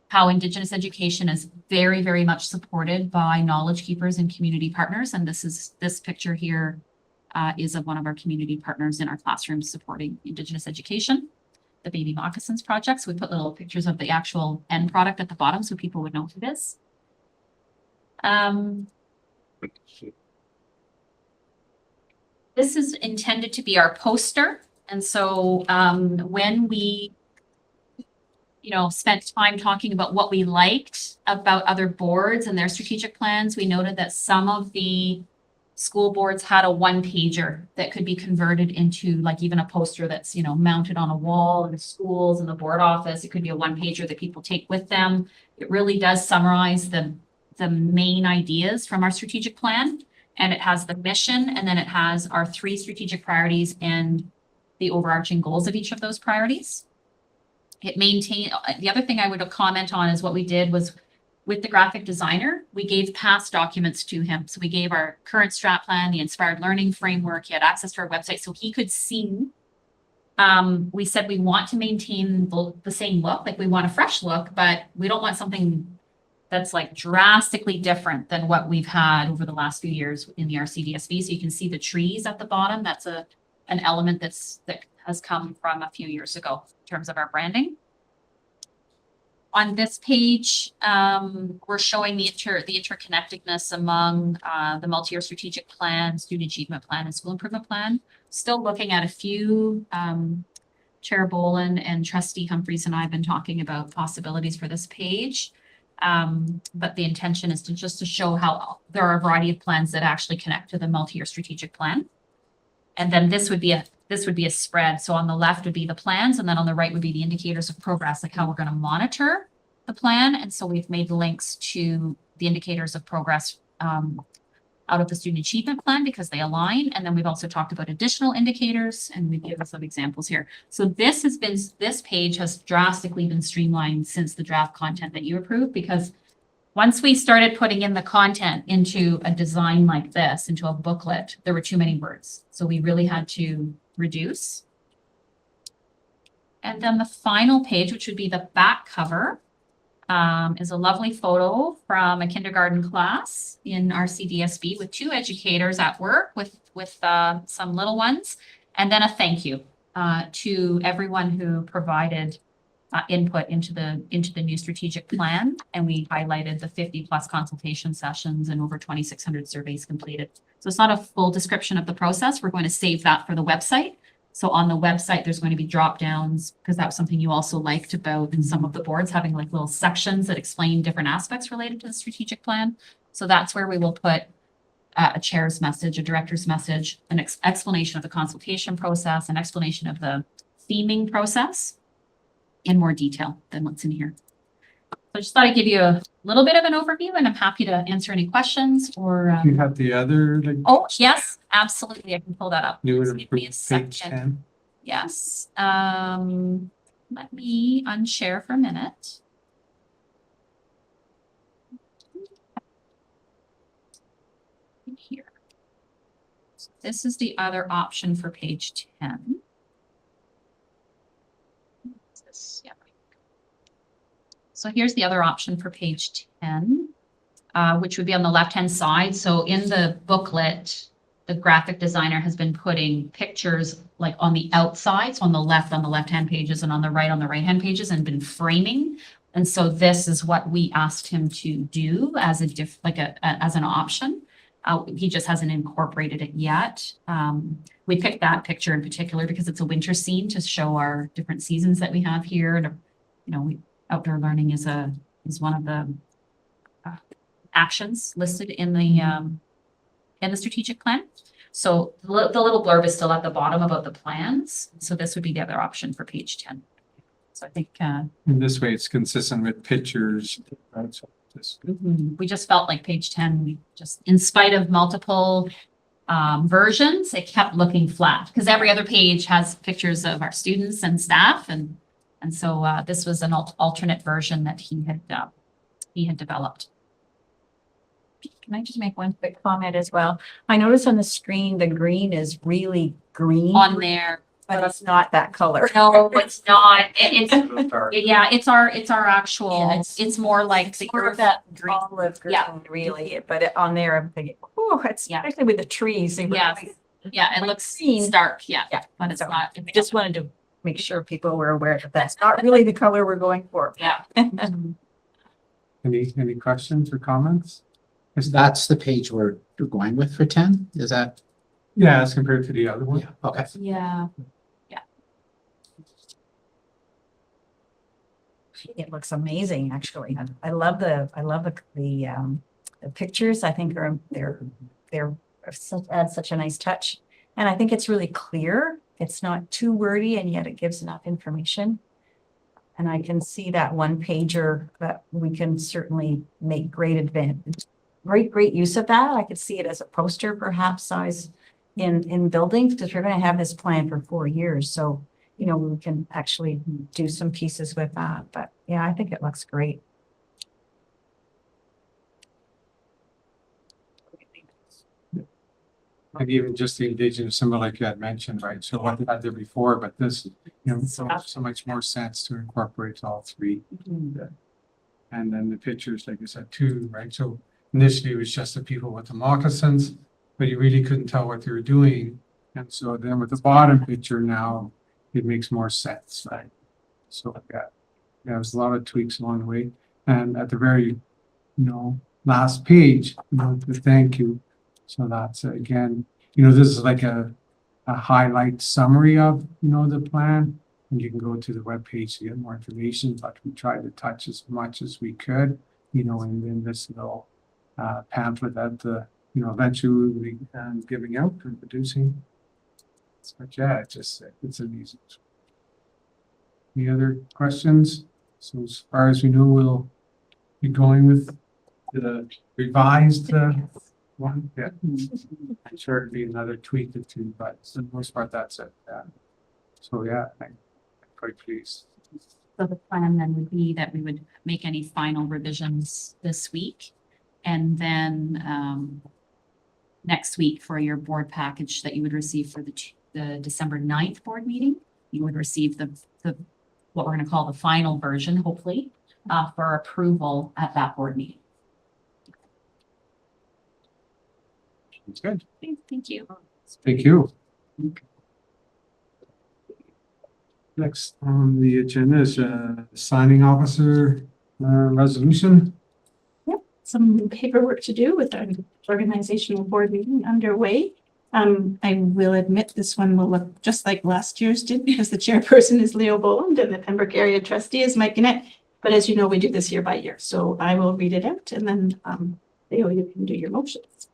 A: how Indigenous education is very, very much supported by knowledge keepers and community partners. And this picture here is of one of our community partners in our classrooms supporting Indigenous education, the Baby Moccasins Project. So we put little pictures of the actual end product at the bottom so people would know who it is. This is intended to be our poster. And so when we spent time talking about what we liked about other boards and their strategic plans, we noted that some of the school boards had a 1-pager that could be converted into like even a poster that's, mounted on a wall in the schools and the board office. It could be a 1-pager that people take with them. It really does summarize the main ideas from our strategic plan. And it has the mission, and then it has our 3 strategic priorities and the overarching goals of each of those priorities. The other thing I would comment on is what we did was with the graphic designer, we gave past documents to him. So we gave our current strat plan, the inspired learning framework. He had access to our website so he could see. We said we want to maintain the same look, like we want a fresh look, but we don't want something that's like drastically different than what we've had over the last few years in the RCDSB. So you can see the trees at the bottom. That's an element that has come from a few years ago in terms of our branding. On this page, we're showing the interconnectedness among the multi-year strategic plan, student achievement plan, and school improvement plan. Still looking at a few, Chair Boland and Trustee Humphreys and I have been talking about possibilities for this page. But the intention is to show how there are a variety of plans that actually connect to the multi-year strategic plan. And then this would be a spread. So on the left would be the plans, and then on the right would be the indicators of progress, like how we're going to monitor the plan. And so we've made links to the indicators of progress out of the student achievement plan because they align. And then we've also talked about additional indicators, and we've given some examples here. So this page has drastically been streamlined since the draft content that you approved, because once we started putting in the content into a design like this, into a booklet, there were too many words. So we really had to reduce. And then the final page, which would be the back cover, is a lovely photo from a kindergarten class in our CDSB with 2 educators at work with some little ones, and then a thank you to everyone who provided input into the new strategic plan. And we highlighted the 50+ consultation sessions and over 2,600 surveys completed. So it's not a full description of the process. We're going to save that for the website. So on the website, there's going to be drop downs, because that was something you also liked about in some of the boards, having like little sections that explain different aspects related to the strategic plan. So that's where we will put a chair's message, a director's message, an explanation of the consultation process, an explanation of the theming process in more detail than what's in here. So I just thought I'd give you a little bit of an overview, and I'm happy to answer any questions or,
E: You have the other, like,
A: oh, yes, absolutely. I can pull that up.
E: new
A: Just
E: and
A: give me a
E: improved page
A: second.
E: 10.
A: Yes. Let me unshare for a minute. Here. So this is the other option for page 10. Yeah. So here's the other option for page 10, which would be on the left-hand side. So in the booklet, the graphic designer has been putting pictures like on the outside, so on the left-hand pages, and on the right-hand pages, and been framing. And so this is what we asked him to do as as an option. He just hasn't incorporated it yet. We picked that picture in particular because it's a winter scene to show our different seasons that we have here. And, outdoor learning is one of the actions listed in the strategic plan. So the little blurb is still at the bottom about the plans. So this would be the other option for page 10. So I think
E: In this way, it's consistent with pictures, right? So this,
A: we just felt like page 10, we just, in spite of multiple versions, it kept looking flat because every other page has pictures of our students and staff. And so this was an alternate version that he had developed.
C: Can I just make one quick comment as well? I noticed on the screen, the green is really green.
A: On there.
C: But it's not that color.
A: No, it's not. It's
E: dark.
A: yeah, it's our actual,
C: Yeah,
A: it's more like the
C: More of
A: earth
C: that
A: green.
C: olive green,
A: Yeah.
C: really, but on there, I'm thinking, oh, it's
A: Yeah.
C: especially with the trees. They were
A: Yes.
C: like-
A: Yeah, it
C: like
A: looks
C: green.
A: stark, yeah,
C: Yeah,
A: but it's
C: so
A: not.
C: I just wanted to make sure people were aware that that's not really the color we're going for.
A: Yeah.
E: Any questions or comments?
G: That's the page we're going with for 10? Is that?
E: Yeah, as compared to the other one.
G: Yeah, okay.
A: Yeah.
C: It looks amazing, actually. I love the pictures. I think they're add such a nice touch. And I think it's really clear. It's not too wordy, and yet it gives enough information. And I can see that one pager that we can certainly make great use of that. I could see it as a poster perhaps size in buildings, because we're going to have this plan for 4 years. So, we can actually do some pieces with that. But yeah, I think it looks great.
E: And even just the Indigenous symbol, like you had mentioned, right? So what they had there before, but this, so much more sense to incorporate all three. And then the pictures, like I said, too, right? So initially it was just the people with the moccasins, but you really couldn't tell what they were doing. And so then with the bottom picture now, it makes more sense, right? So yeah, there's a lot of tweaks along the way. And at the very, last page, the thank you. So that's again, this is like a highlight summary of, the plan. And you can go to the webpage to get more information, but we tried to touch as much as we could, in this little pamphlet that eventually we'll be giving out and producing. But yeah, it's amazing. Any other questions? So as far as we know, we'll be going with the revised one. Yeah, I'm sure it'd be another tweak or two, but for the most part, that's it. So yeah, I'm quite pleased.
A: So the plan then would be that we would make any final revisions this week. And then next week for your board package that you would receive for the December 9th board meeting, you would receive the what we're going to call the final version, hopefully, for approval at that board meeting.
E: It's good.
A: Thank you.
E: Thank you. Next on the agenda is signing officer resolution.
B: Some paperwork to do with our organizational board meeting underway. I will admit this one will look just like last year's did, because the chairperson is Leo Boland and the Pembroke area trustee is Mike Gannett. But as you know, we do this year by year. So I will read it out, and then Leo, you can do your motions.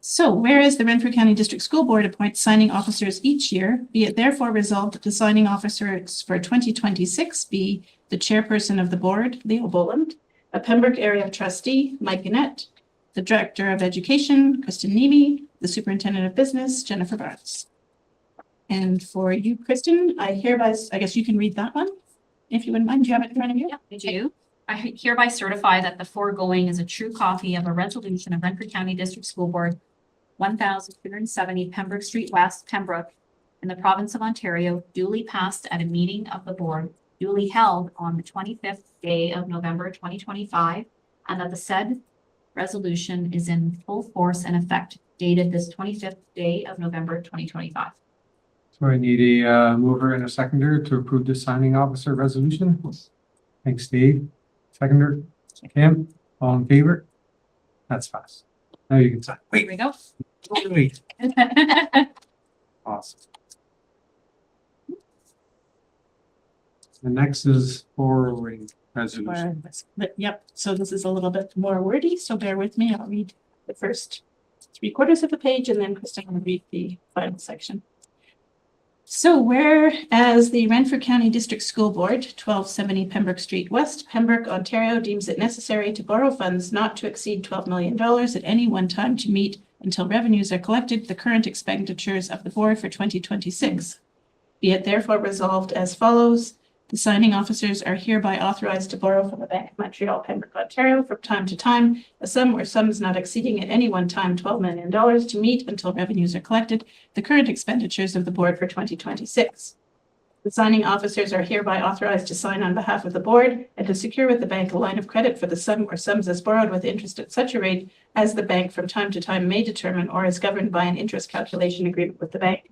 B: So whereas the Renfrew County District School Board appoints signing officers each year, be it therefore resolved that the signing officers for 2026 be the chairperson of the board, Leo Boland, a Pembroke area trustee, Mike Gannett, the director of education, Kristen Nemi, the superintendent of business, Jennifer Barnes. And for you, Kristen, I guess you can read that one, if you wouldn't mind. Do you have it in front of you?
A: Yeah, I do. I hereby certify that the foregoing is a true copy of a resolution of Renfrew County District School Board, 1,270 Pembroke Street West, Pembroke, in the province of Ontario, duly passed at a meeting of the board, duly held on the 25th day of November 2025, and that the said resolution is in full force and effect, dated this 25th day of November 2025.
E: So I need a mover and a seconder to approve the signing officer resolution. Thanks, Dave. Seconder, Kim, all in favor? That's fast. Now you can sign.
A: Here we go.
E: Wait. Awesome. The next is borrowing resolution.
B: Yep, so this is a little bit more wordy, so bear with me. I'll read the first 3/4 of the page and then Kristen will read the final section. So whereas the Renfrew County District School Board, 1270 Pembroke Street West, Pembroke, Ontario, deems it necessary to borrow funds not to exceed $12 million at any one time to meet, until revenues are collected, the current expenditures of the board for 2026. Be it therefore resolved as follows. The signing officers are hereby authorized to borrow from the Bank of Montreal, Pembroke, Ontario, from time to time, a sum or sums not exceeding at any one time $12 million to meet, until revenues are collected, the current expenditures of the board for 2026. The signing officers are hereby authorized to sign on behalf of the board and to secure with the bank a line of credit for the sum or sums as borrowed with interest at such a rate as the bank from time to time may determine or is governed by an interest calculation agreement with the bank.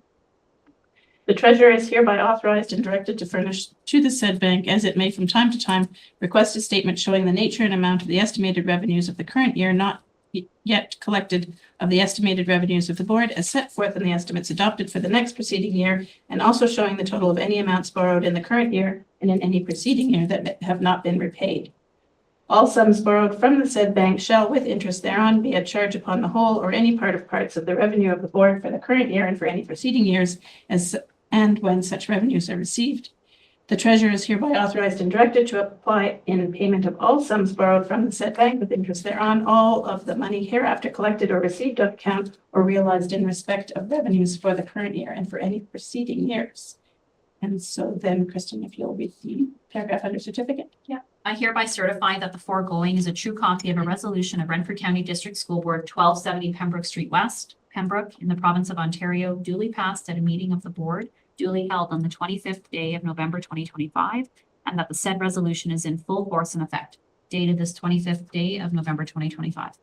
B: The treasurer is hereby authorized and directed to furnish to the said bank, as it may from time to time, request a statement showing the nature and amount of the estimated revenues of the current year not yet collected, of the estimated revenues of the board as set forth in the estimates adopted for the next preceding year, and also showing the total of any amounts borrowed in the current year and in any preceding year that have not been repaid. All sums borrowed from the said bank shall, with interest thereon, be a charge upon the whole or any part of parts of the revenue of the board for the current year and for any preceding years, and when such revenues are received. The treasurer is hereby authorized and directed to apply in payment of all sums borrowed from the said bank with interest thereon, all of the money hereafter collected or received on account or realized in respect of revenues for the current year and for any preceding years. And so then, Kristen, if you'll read the paragraph under certificate. Yeah.
A: I hereby certify that the foregoing is a true copy of a resolution of Renfrew County District School Board, 1270 Pembroke Street West, Pembroke, in the province of Ontario, duly passed at a meeting of the board, duly held on the 25th day of November 2025, and that the said resolution is in full force and effect, dated this 25th day of November 2025.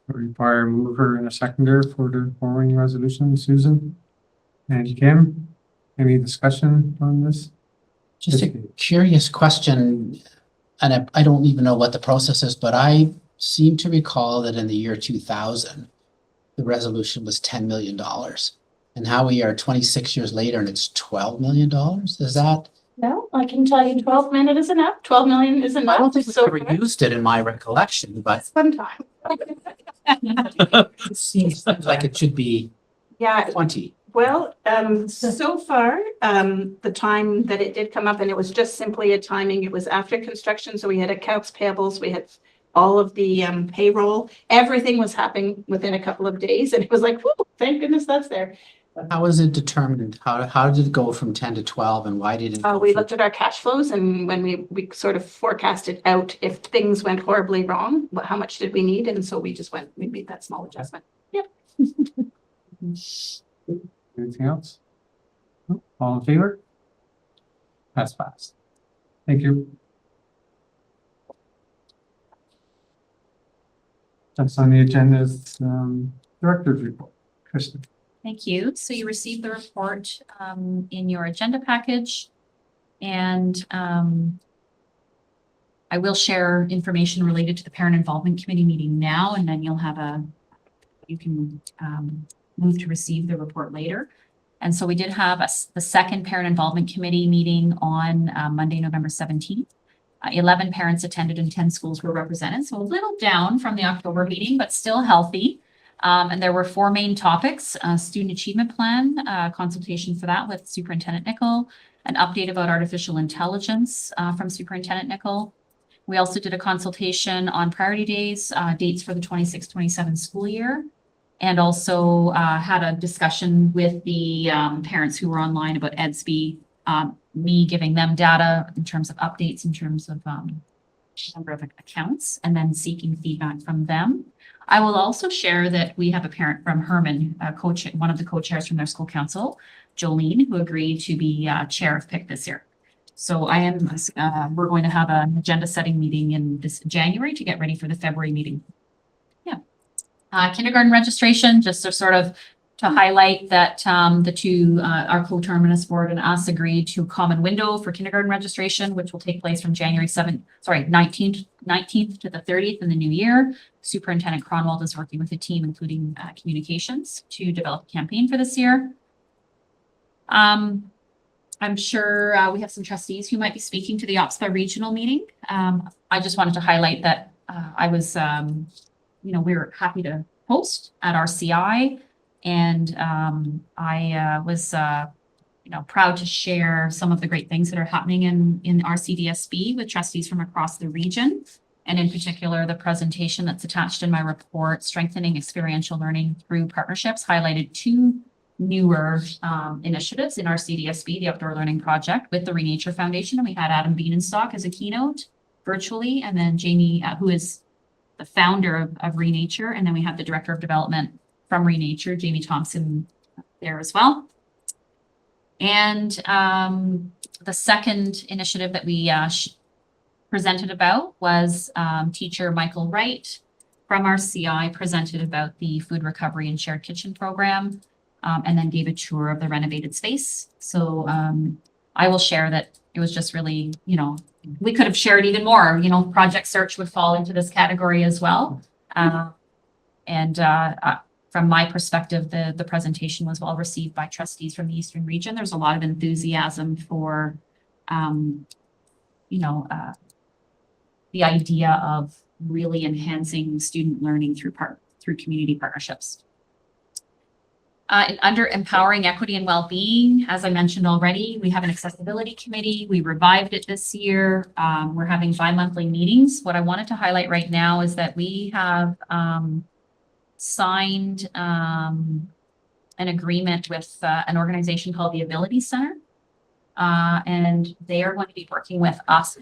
E: Require a mover and a seconder for the borrowing resolution. Susan and Kim, any discussion on this?
G: Just a curious question, and I don't even know what the process is, but I seem to recall that in the year 2000, the resolution was $10 million. And how we are 26 years later and it's $12 million? Is that?
B: No, I can tell you 12 million is enough. 12 million is enough.
G: I don't think we
B: So
G: ever
B: far.
G: used it in my recollection, but
B: It's fun time.
G: it seems like it should be
B: Yeah,
G: 20.
B: well, so far, the time that it did come up, and it was just simply a timing, it was after construction, so we had accounts payables, we had all of the payroll, everything was happening within a couple of days, and it was like, whoo, thank goodness that's there.
G: How was it determined? How did it go from 10 to 12 and why did it? go
B: We
G: from-
B: looked at our cash flows, and when we sort of forecasted out if things went horribly wrong, how much did we need, and so we made that small adjustment.
E: Anything else? No? All in favor? That's fast. Thank you. Next on the agenda is director's report. Kristen.
A: Thank you. So you received the report in your agenda package. And I will share information related to the Parent Involvement Committee meeting now, and then you'll have you can move to receive the report later. And so we did have the second Parent Involvement Committee meeting on Monday, November 17th. 11 parents attended and 10 schools were represented. So a little down from the October meeting, but still healthy. And there were 4 main topics: student achievement plan, consultation for that with Superintendent Nicol, an update about artificial intelligence from Superintendent Nicol. We also did a consultation on priority days, dates for the 26-27 school year, and also had a discussion with the parents who were online about EDSB, me giving them data in terms of updates, in terms of number of accounts, and then seeking feedback from them. I will also share that we have a parent from Herman, one of the co-chairs from their school council, Jolene, who agreed to be chair of PIC this year. So we're going to have an agenda setting meeting in this January to get ready for the February meeting. Yeah. Kindergarten registration, just to sort of to highlight that the two, our co-terminus board and us agreed to a common window for kindergarten registration, which will take place from January 19th to the 30th in the new year. Superintendent Cronwald is working with a team, including communications, to develop a campaign for this year. I'm sure we have some trustees who might be speaking to the OPSPA regional meeting. I just wanted to highlight that I was, we were happy to host at our CI, and I was, proud to share some of the great things that are happening in our CDSB with trustees from across the region, and in particular, the presentation that's attached in my report, Strengthening Experiential Learning Through Partnerships, highlighted 2 newer initiatives in our CDSB, the Outdoor Learning Project with the Renature Foundation. And we had Adam Bienenstock as a keynote virtually, and then Jamie, who is the founder of Renature, and then we have the Director of Development from Renature, Jamie Thompson, there as well. And the second initiative that we presented about was teacher Michael Wright from our CI presented about the food recovery and shared kitchen program. And then gave a tour of the renovated space. So I will share that it was just really, we could have shared even more, Project Search would fall into this category as well. From my perspective, the presentation was well received by trustees from the Eastern region. There's a lot of enthusiasm for, the idea of really enhancing student learning through community partnerships. Under empowering equity and well-being, as I mentioned already, we have an accessibility committee. We revived it this year. We're having bi-monthly meetings. What I wanted to highlight right now is that we have signed an agreement with an organization called the Ability Center. And they are going to be working with us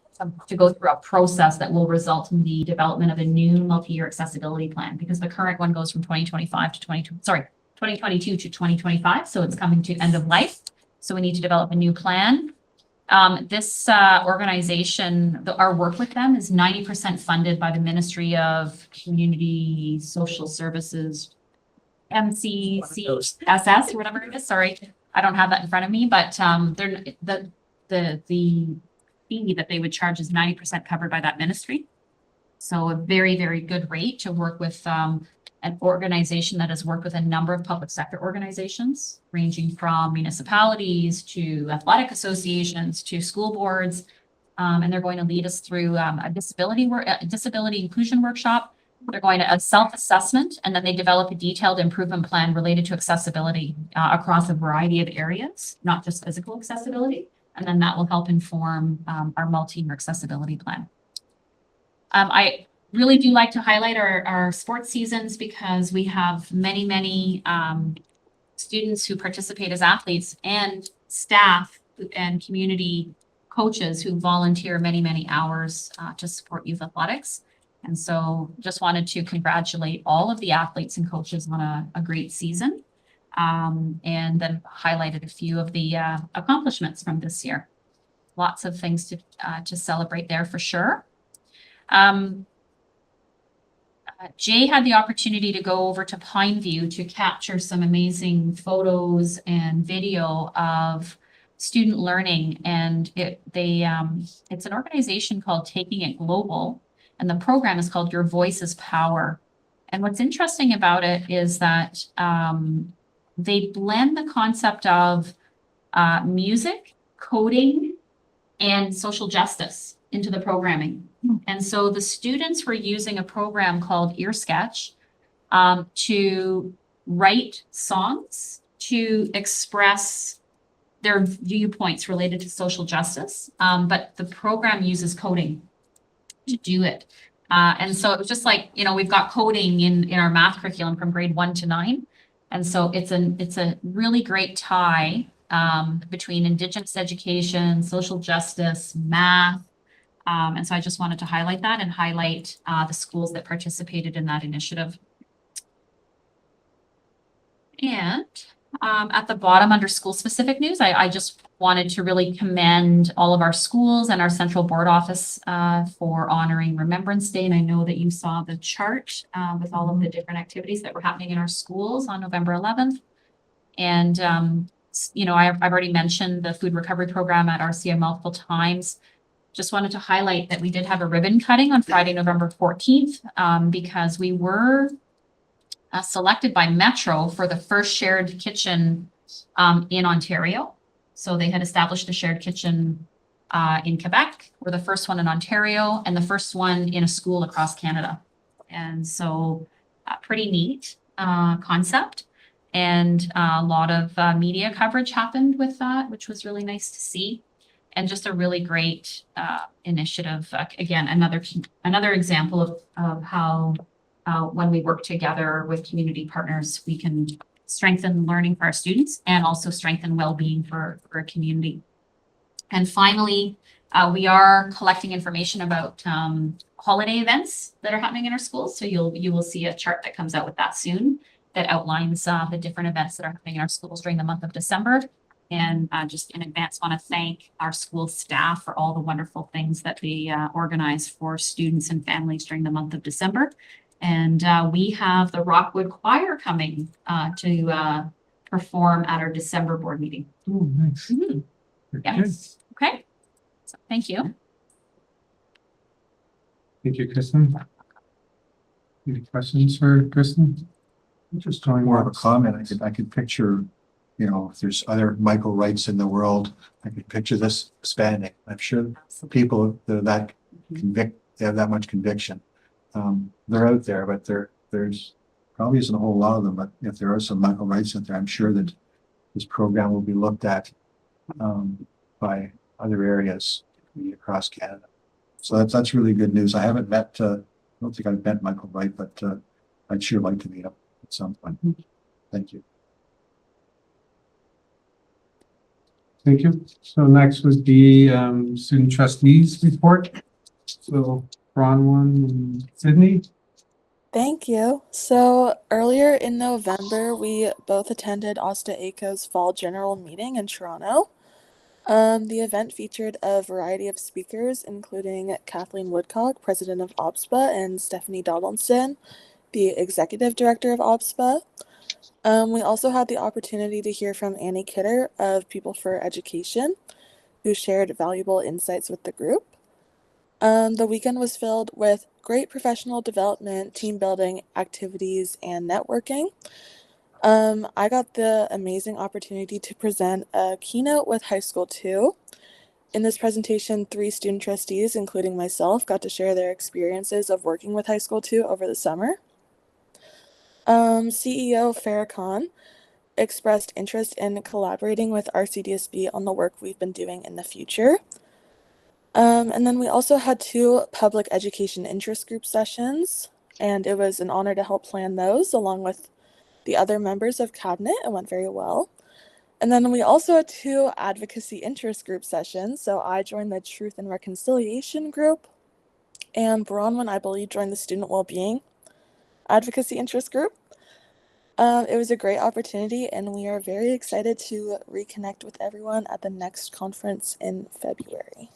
A: to go through a process that will result in the development of a new multi-year accessibility plan, because the current one goes from 2022 to 2025. So it's coming to end of life. So we need to develop a new plan. This organization, our work with them is 90% funded by the Ministry of Community Social Services, MCCSS, or whatever it is. Sorry, I don't have that in front of me, but the fee that they would charge is 90% covered by that ministry. So a very, very good rate to work with an organization that has worked with a number of public sector organizations, ranging from municipalities to athletic associations to school boards. And they're going to lead us through a disability inclusion workshop. They're going to a self-assessment, and then they develop a detailed improvement plan related to accessibility across a variety of areas, not just physical accessibility. And then that will help inform our multi-year accessibility plan. I really do like to highlight our sports seasons, because we have many students who participate as athletes and staff and community coaches who volunteer many hours to support youth athletics. And so just wanted to congratulate all of the athletes and coaches on a great season, and then highlighted a few of the accomplishments from this year. Lots of things to celebrate there for sure. Jay had the opportunity to go over to Pineview to capture some amazing photos and video of student learning. And it's an organization called Taking It Global, and the program is called Your Voice is Power. And what's interesting about it is that they blend the concept of music, coding, and social justice into the programming. And so the students were using a program called Ear Sketch, to write songs to express their viewpoints related to social justice. But the program uses coding to do it. And so it was just like, we've got coding in our math curriculum from grade 1 to 9. And so it's a really great tie between Indigenous education, social justice, math. And so I just wanted to highlight that and highlight the schools that participated in that initiative. And at the bottom under school specific news, I just wanted to really commend all of our schools and our central board office for honoring Remembrance Day. And I know that you saw the chart with all of the different activities that were happening in our schools on November 11th. And, I've already mentioned the food recovery program at RCA multiple times. Just wanted to highlight that we did have a ribbon cutting on Friday, November 14th, because we were selected by Metro for the first shared kitchen in Ontario. So they had established a shared kitchen in Quebec. We're the first one in Ontario and the first one in a school across Canada. And so pretty neat concept. And a lot of media coverage happened with that, which was really nice to see. And just a really great initiative. Again, another example of how when we work together with community partners, we can strengthen learning for our students and also strengthen well-being for a community. And finally, we are collecting information about holiday events that are happening in our schools. So you will see a chart that comes out with that soon that outlines the different events that are happening in our schools during the month of December. And just in advance, want to thank our school staff for all the wonderful things that they organize for students and families during the month of December. And we have the Rockwood Choir coming to perform at our December board meeting.
E: Oh, nice.
A: Mhm.
E: Very good.
A: Yes. Okay. So thank you.
E: Thank you, Kristen. Any questions for Kristen? Just throwing
D: More of a comment. I could picture, if there's other Michael Wrights in the world, I could picture this expanding. I'm sure people that are that they have that much conviction. They're out there, but there's probably isn't a whole lot of them. But if there are some Michael Wrights out there, I'm sure that this program will be looked at by other areas across Canada. So that's really good news. I haven't met. I don't think I've met Michael Wright, but I'd sure like to meet him at some point. Thank you.
E: Thank you. So next was the student trustees report. So Bronwyn and Sydney.
H: Thank you. So earlier in November, we both attended Osta ACO's fall general meeting in Toronto. The event featured a variety of speakers, including Kathleen Woodcock, president of OPSPA, and Stephanie Donaldson, the executive director of OPSPA. We also had the opportunity to hear from Annie Kidder of People for Education, who shared valuable insights with the group. The weekend was filled with great professional development, team building activities, and networking. I got the amazing opportunity to present a keynote with High School 2. In this presentation, 3 student trustees, including myself, got to share their experiences of working with High School 2 over the summer. CEO Farah Khan expressed interest in collaborating with RCDSB on the work we've been doing in the future. And then we also had 2 public education interest group sessions, and it was an honor to help plan those along with the other members of cabinet. It went very well. And then we also had 2 advocacy interest group sessions. So I joined the Truth and Reconciliation group, and Bronwyn, I believe, joined the Student Wellbeing Advocacy Interest Group. It was a great opportunity, and we are very excited to reconnect with everyone at the next conference in February.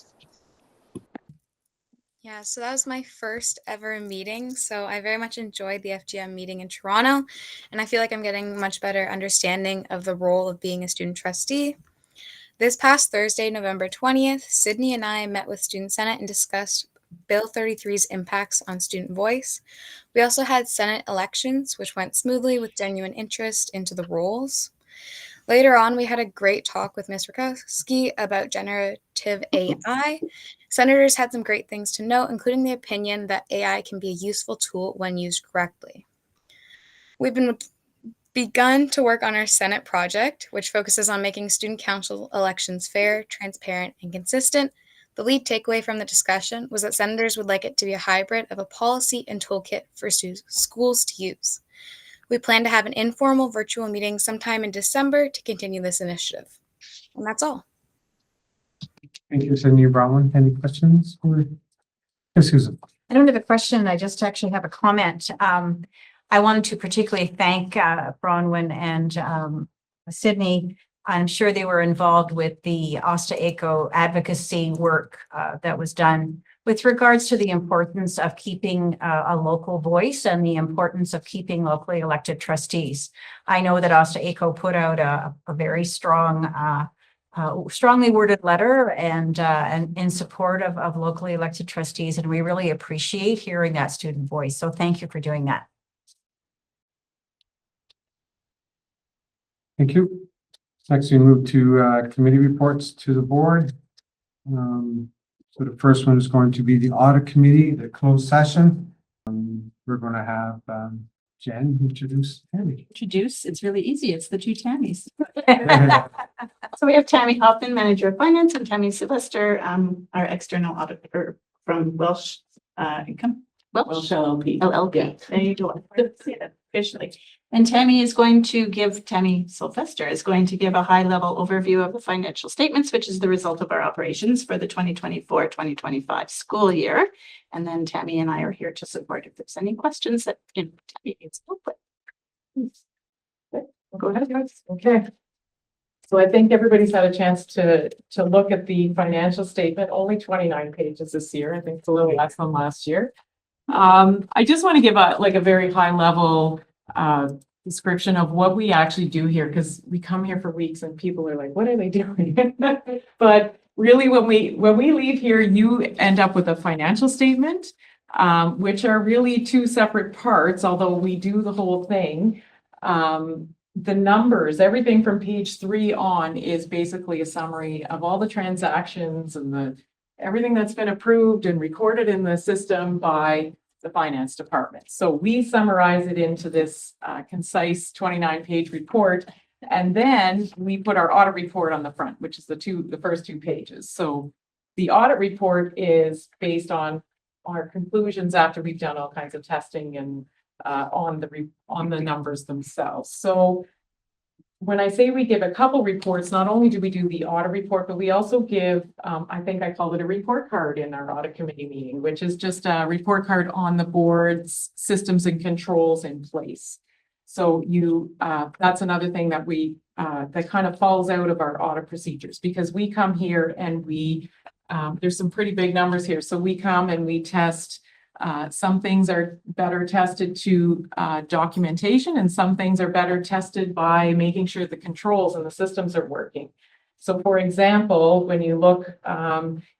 I: Yeah, so that was my first ever meeting. So I very much enjoyed the FGM meeting in Toronto, and I feel like I'm getting a much better understanding of the role of being a student trustee. This past Thursday, November 20th, Sydney and I met with Student Senate and discussed Bill 33's impacts on student voice. We also had Senate elections, which went smoothly with genuine interest into the roles. Later on, we had a great talk with Ms. Rakowski about generative AI. Senators had some great things to note, including the opinion that AI can be a useful tool when used correctly. We've begun to work on our Senate project, which focuses on making student council elections fair, transparent, and consistent. The lead takeaway from the discussion was that senators would like it to be a hybrid of a policy and toolkit for schools to use. We plan to have an informal virtual meeting sometime in December to continue this initiative. And that's all.
E: Thank you, Sydney Brown. Any questions for Susan?
C: I don't have a question. I just actually have a comment. I wanted to particularly thank Bronwyn and Sydney. I'm sure they were involved with the Osta-ACO advocacy work that was done with regards to the importance of keeping a local voice and the importance of keeping locally elected trustees. I know that Osta-ACO put out a very strong, strongly worded letter and in support of locally elected trustees, and we really appreciate hearing that student voice. So thank you for doing that.
E: Thank you. Next, we move to committee reports to the board. So the first one is going to be the audit committee, the closed session. We're going to have Jen introduce Tammy.
B: It's really easy. It's the two Tammys. So we have Tammy Hoffman, Manager of Finance, and Tammy Sylvester, our external auditor from Welsh Income. Welsh LLP. LLP. There you go. Say that officially. And Tammy Sylvester is going to give a high-level overview of the financial statements, which is the result of our operations for the 2024-2025 school year. And then Tammy and I are here to support if there's any questions that Tammy needs help with.
J: Go ahead, guys. Okay. So I think everybody's had a chance to look at the financial statement, only 29 pages this year. I think it's a little less than last year. I just want to give a very high level description of what we actually do here, because we come here for weeks and people are like, what are they doing? But really when we leave here, you end up with a financial statement, which are really two separate parts, although we do the whole thing. The numbers, everything from page 3 on is basically a summary of all the transactions and everything that's been approved and recorded in the system by the finance department. So we summarize it into this concise 29-page report, and then we put our audit report on the front, which is the first 2 pages. So the audit report is based on our conclusions after we've done all kinds of testing and on the numbers themselves. So when I say we give a couple reports, not only do we do the audit report, but we also give, I think I call it a report card in our audit committee meeting, which is just a report card on the board's systems and controls in place. So that's another thing that that kind of falls out of our audit procedures, because we come here and there's some pretty big numbers here. So we come and we test. Some things are better tested to documentation, and some things are better tested by making sure the controls and the systems are working. So for example, when you look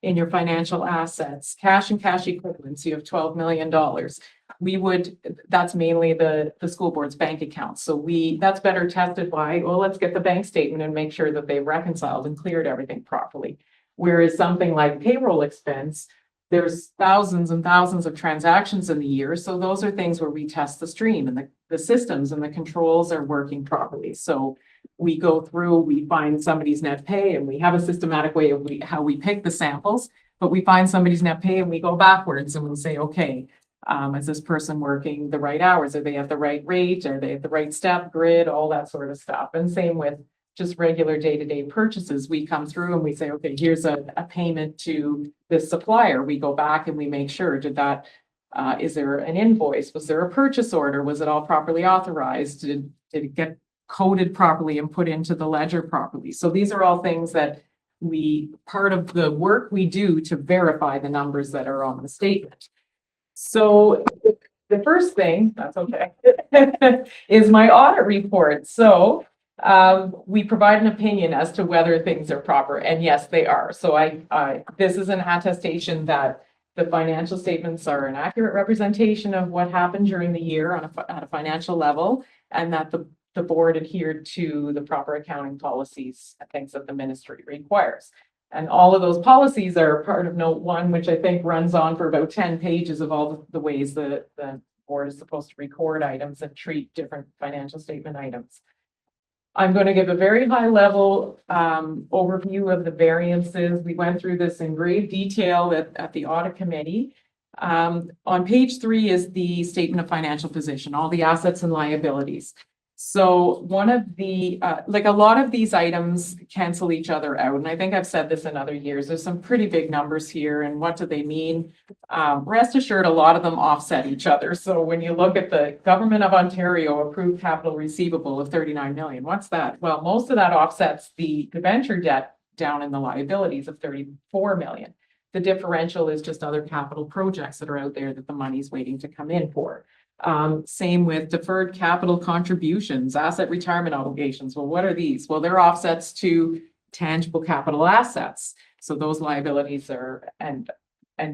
J: in your financial assets, cash and cash equivalents, you have $12 million. That's mainly the school board's bank account. So that's better tested by, well, let's get the bank statement and make sure that they've reconciled and cleared everything properly. Whereas something like payroll expense, there's thousands and thousands of transactions in the year. So those are things where we test the stream and the systems and the controls are working properly. So we go through, we find somebody's net pay, and we have a systematic way of how we pick the samples, but we find somebody's net pay and we go backwards and we say, okay, is this person working the right hours? Are they at the right rate? Are they at the right step grid? All that sort of stuff. And same with just regular day-to-day purchases. We come through and we say, okay, here's a payment to this supplier. We go back and we make sure, is there an invoice? Was there a purchase order? Was it all properly authorized? Did it get coded properly and put into the ledger properly? So these are all things that part of the work we do to verify the numbers that are on the statement. So the first thing, that's okay, is my audit report. So we provide an opinion as to whether things are proper, and yes, they are. So this is an attestation that the financial statements are an accurate representation of what happened during the year at a financial level, and that the board adhered to the proper accounting policies and things that the ministry requires. And all of those policies are part of note 1, which I think runs on for about 10 pages of all the ways the board is supposed to record items and treat different financial statement items. I'm going to give a very high level overview of the variances. We went through this in great detail at the audit committee. On page 3 is the statement of financial position, all the assets and liabilities. So one of the, like a lot of these items cancel each other out. And I think I've said this in other years, there's some pretty big numbers here. And what do they mean? Rest assured, a lot of them offset each other. So when you look at the Government of Ontario approved capital receivable of 39 million, what's that? Well, most of that offsets the debenture debt down in the liabilities of 34 million. The differential is just other capital projects that are out there that the money's waiting to come in for. Same with deferred capital contributions, asset retirement obligations. Well, what are these? Well, they're offsets to tangible capital assets. So those liabilities are, and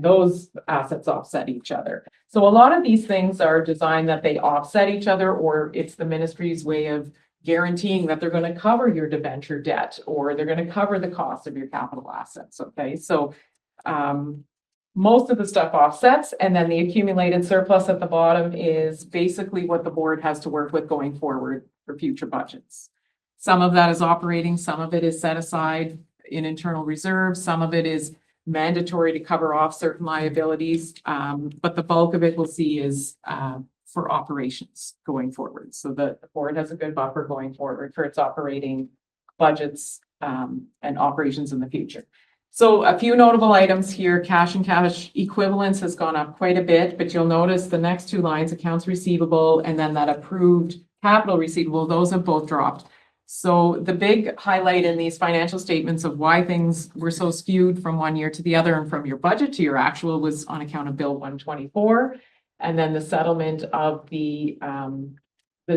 J: those assets offset each other. So a lot of these things are designed that they offset each other, or it's the ministry's way of guaranteeing that they're going to cover your debenture debt, or they're going to cover the cost of your capital assets. Okay, so most of the stuff offsets, and then the accumulated surplus at the bottom is basically what the board has to work with going forward for future budgets. Some of that is operating, some of it is set aside in internal reserves, some of it is mandatory to cover off certain liabilities, but the bulk of it we'll see is for operations going forward. So the board has a good buffer going forward for its operating budgets and operations in the future. So a few notable items here, cash and cash equivalents has gone up quite a bit, but you'll notice the next 2 lines, accounts receivable, and then that approved capital receivable, those have both dropped. So the big highlight in these financial statements of why things were so skewed from one year to the other and from your budget to your actual was on account of Bill 124, and then the settlement of the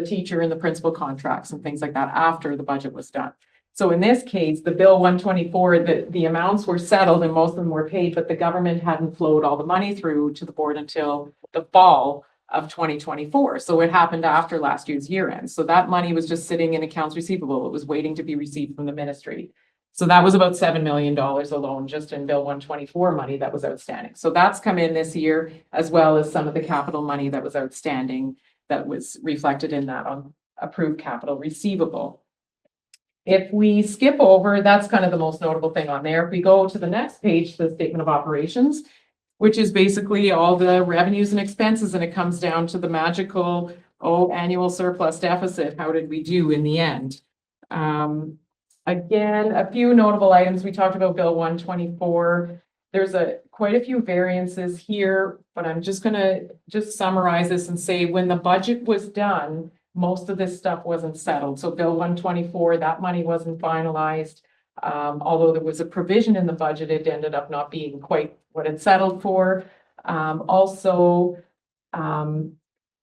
J: teacher and the principal contracts and things like that after the budget was done. So in this case, the Bill 124, the amounts were settled and most of them were paid, but the government hadn't flowed all the money through to the board until the fall of 2024. So it happened after last year's year end. So that money was just sitting in accounts receivable. It was waiting to be received from the ministry. So that was about $7 million alone just in Bill 124 money that was outstanding. So that's come in this year, as well as some of the capital money that was outstanding that was reflected in that on approved capital receivable. If we skip over, that's kind of the most notable thing on there. If we go to the next page, the statement of operations, which is basically all the revenues and expenses, and it comes down to the magical, annual surplus deficit. How did we do in the end? Again, a few notable items. We talked about Bill 124. There's quite a few variances here, but I'm just going to summarize this and say when the budget was done, most of this stuff wasn't settled. So Bill 124, that money wasn't finalized. Although there was a provision in the budget, it ended up not being quite what it settled for. Also, when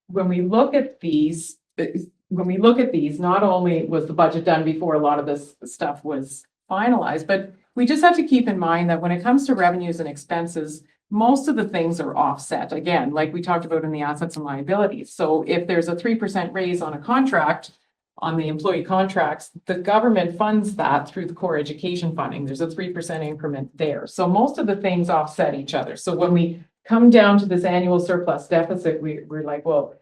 J: we look at these, not only was the budget done before a lot of this stuff was finalized, but we just have to keep in mind that when it comes to revenues and expenses, most of the things are offset. Again, like we talked about in the assets and liabilities. So if there's a 3% raise on a contract, on the employee contracts, the government funds that through the core education funding. There's a 3% increment there. So most of the things offset each other. So when we come down to this annual surplus deficit, we're like, well,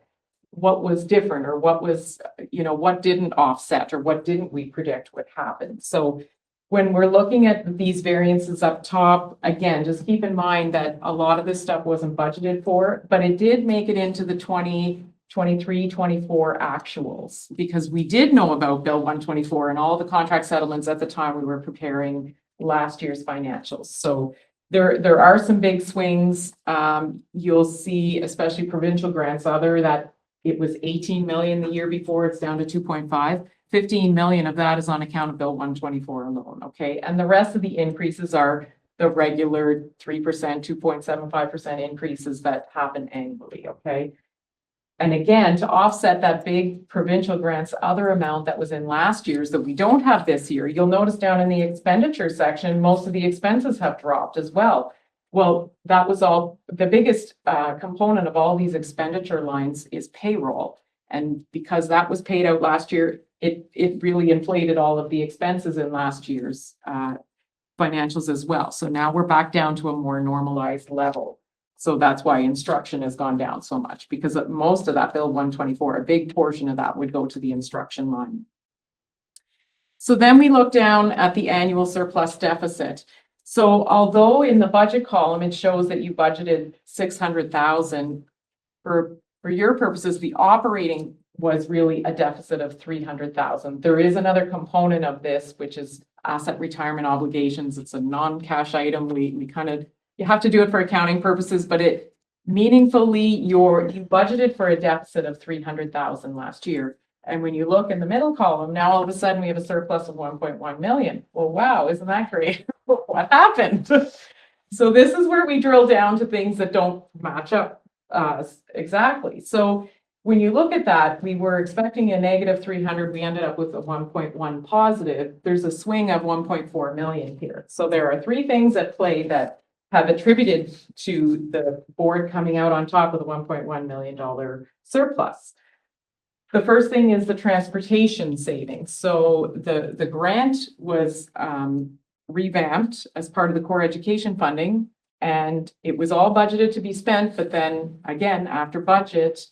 J: what was different, or what was, what didn't offset, or what didn't we predict would happen? So when we're looking at these variances up top, again, just keep in mind that a lot of this stuff wasn't budgeted for, but it did make it into the 2023-24 actuals, because we did know about Bill 124 and all the contract settlements at the time we were preparing last year's financials. So there are some big swings. You'll see, especially provincial grants, that it was 18 million the year before, it's down to 2.5. 15 million of that is on account of Bill 124 alone, okay? And the rest of the increases are the regular 3%, 2.75% increases that happen annually, okay? And again, to offset that big provincial grants other amount that was in last year's that we don't have this year, you'll notice down in the expenditure section, most of the expenses have dropped as well. Well, that was all, the biggest component of all these expenditure lines is payroll. And because that was paid out last year, it really inflated all of the expenses in last year's financials as well. So now we're back down to a more normalized level. So that's why instruction has gone down so much, because most of that Bill 124, a big portion of that would go to the instruction line. So then we look down at the annual surplus deficit. So although in the budget column, it shows that you budgeted 600,000, for your purposes, the operating was really a deficit of 300,000. There is another component of this, which is asset retirement obligations. It's a non-cash item. We kind of, you have to do it for accounting purposes, but it meaningfully, you budgeted for a deficit of 300,000 last year. And when you look in the middle column, now all of a sudden we have a surplus of 1.1 million. Well, wow, isn't that great? What happened? So this is where we drill down to things that don't match up exactly. So when you look at that, we were expecting a negative 300. We ended up with a 1.1 positive. There's a swing of 1.4 million here. So there are three things at play that have attributed to the board coming out on top of the $1.1 million surplus. The first thing is the transportation savings. So the grant was revamped as part of the core education funding, and it was all budgeted to be spent, but then again, after budget,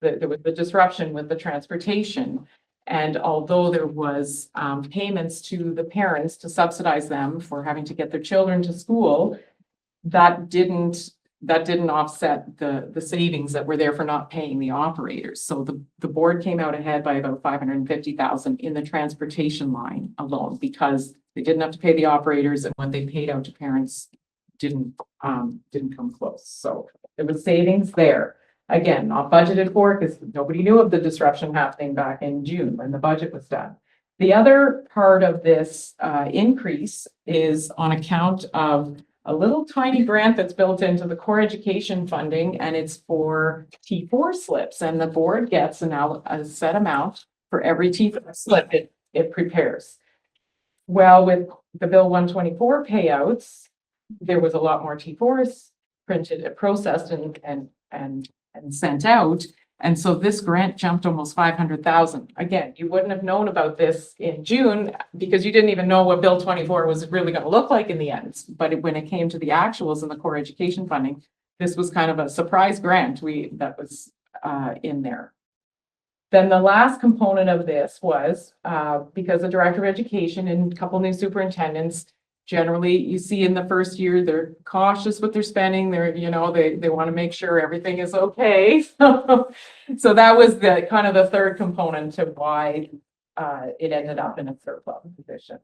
J: there was the disruption with the transportation. And although there was payments to the parents to subsidize them for having to get their children to school, that didn't offset the savings that were there for not paying the operators. So the board came out ahead by about 550,000 in the transportation line alone, because they didn't have to pay the operators, and what they paid out to parents didn't come close. So there was savings there. Again, not budgeted for, because nobody knew of the disruption happening back in June when the budget was done. The other part of this increase is on account of a little tiny grant that's built into the core education funding, and it's for T4 slips, and the board gets a set amount for every T4 slip it prepares. Well, with the Bill 124 payouts, there was a lot more T4s printed, processed, and sent out. And so this grant jumped almost 500,000. Again, you wouldn't have known about this in June because you didn't even know what Bill 24 was really going to look like in the end. But when it came to the actuals and the core education funding, this was kind of a surprise grant that was in there. Then the last component of this was because the director of education and a couple new superintendents, generally you see in the first year, they're cautious with their spending. They want to make sure everything is okay. So that was the kind of the third component to why it ended up in a surplus position.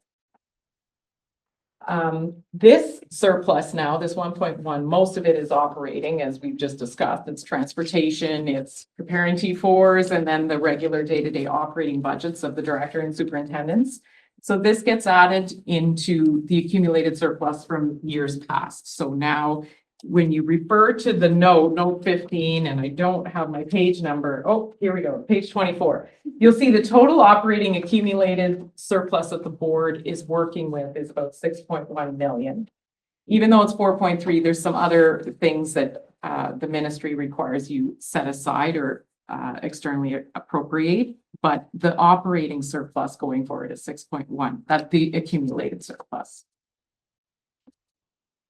J: This surplus now, this 1.1, most of it is operating, as we've just discussed. It's transportation, it's preparing T4s, and then the regular day-to-day operating budgets of the director and superintendents. So this gets added into the accumulated surplus from years past. So now when you refer to the note 15, and I don't have my page number. Oh, here we go, page 24. You'll see the total operating accumulated surplus that the board is working with is about 6.1 million. Even though it's 4.3, there's some other things that the ministry requires you set aside or externally appropriate, but the operating surplus going forward is 6.1. That's the accumulated surplus.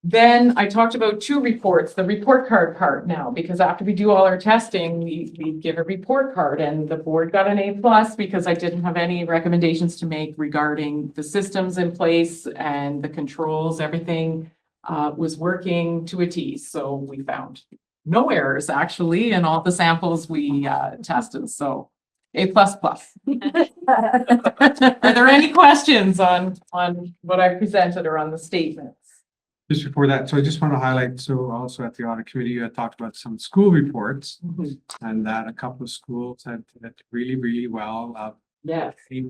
J: Then I talked about two reports, the report card part now, because after we do all our testing, we give a report card, and the board got an A+ because I didn't have any recommendations to make regarding the systems in place and the controls. Everything was working to a T. So we found no errors actually in all the samples we tested. So A++. Are there any questions on what I presented or on the statements?
E: Just before that, so I just want to highlight, so also at the audit committee, you had talked about some school reports and that a couple of schools had really, really well.
J: Yes.
E: A+++.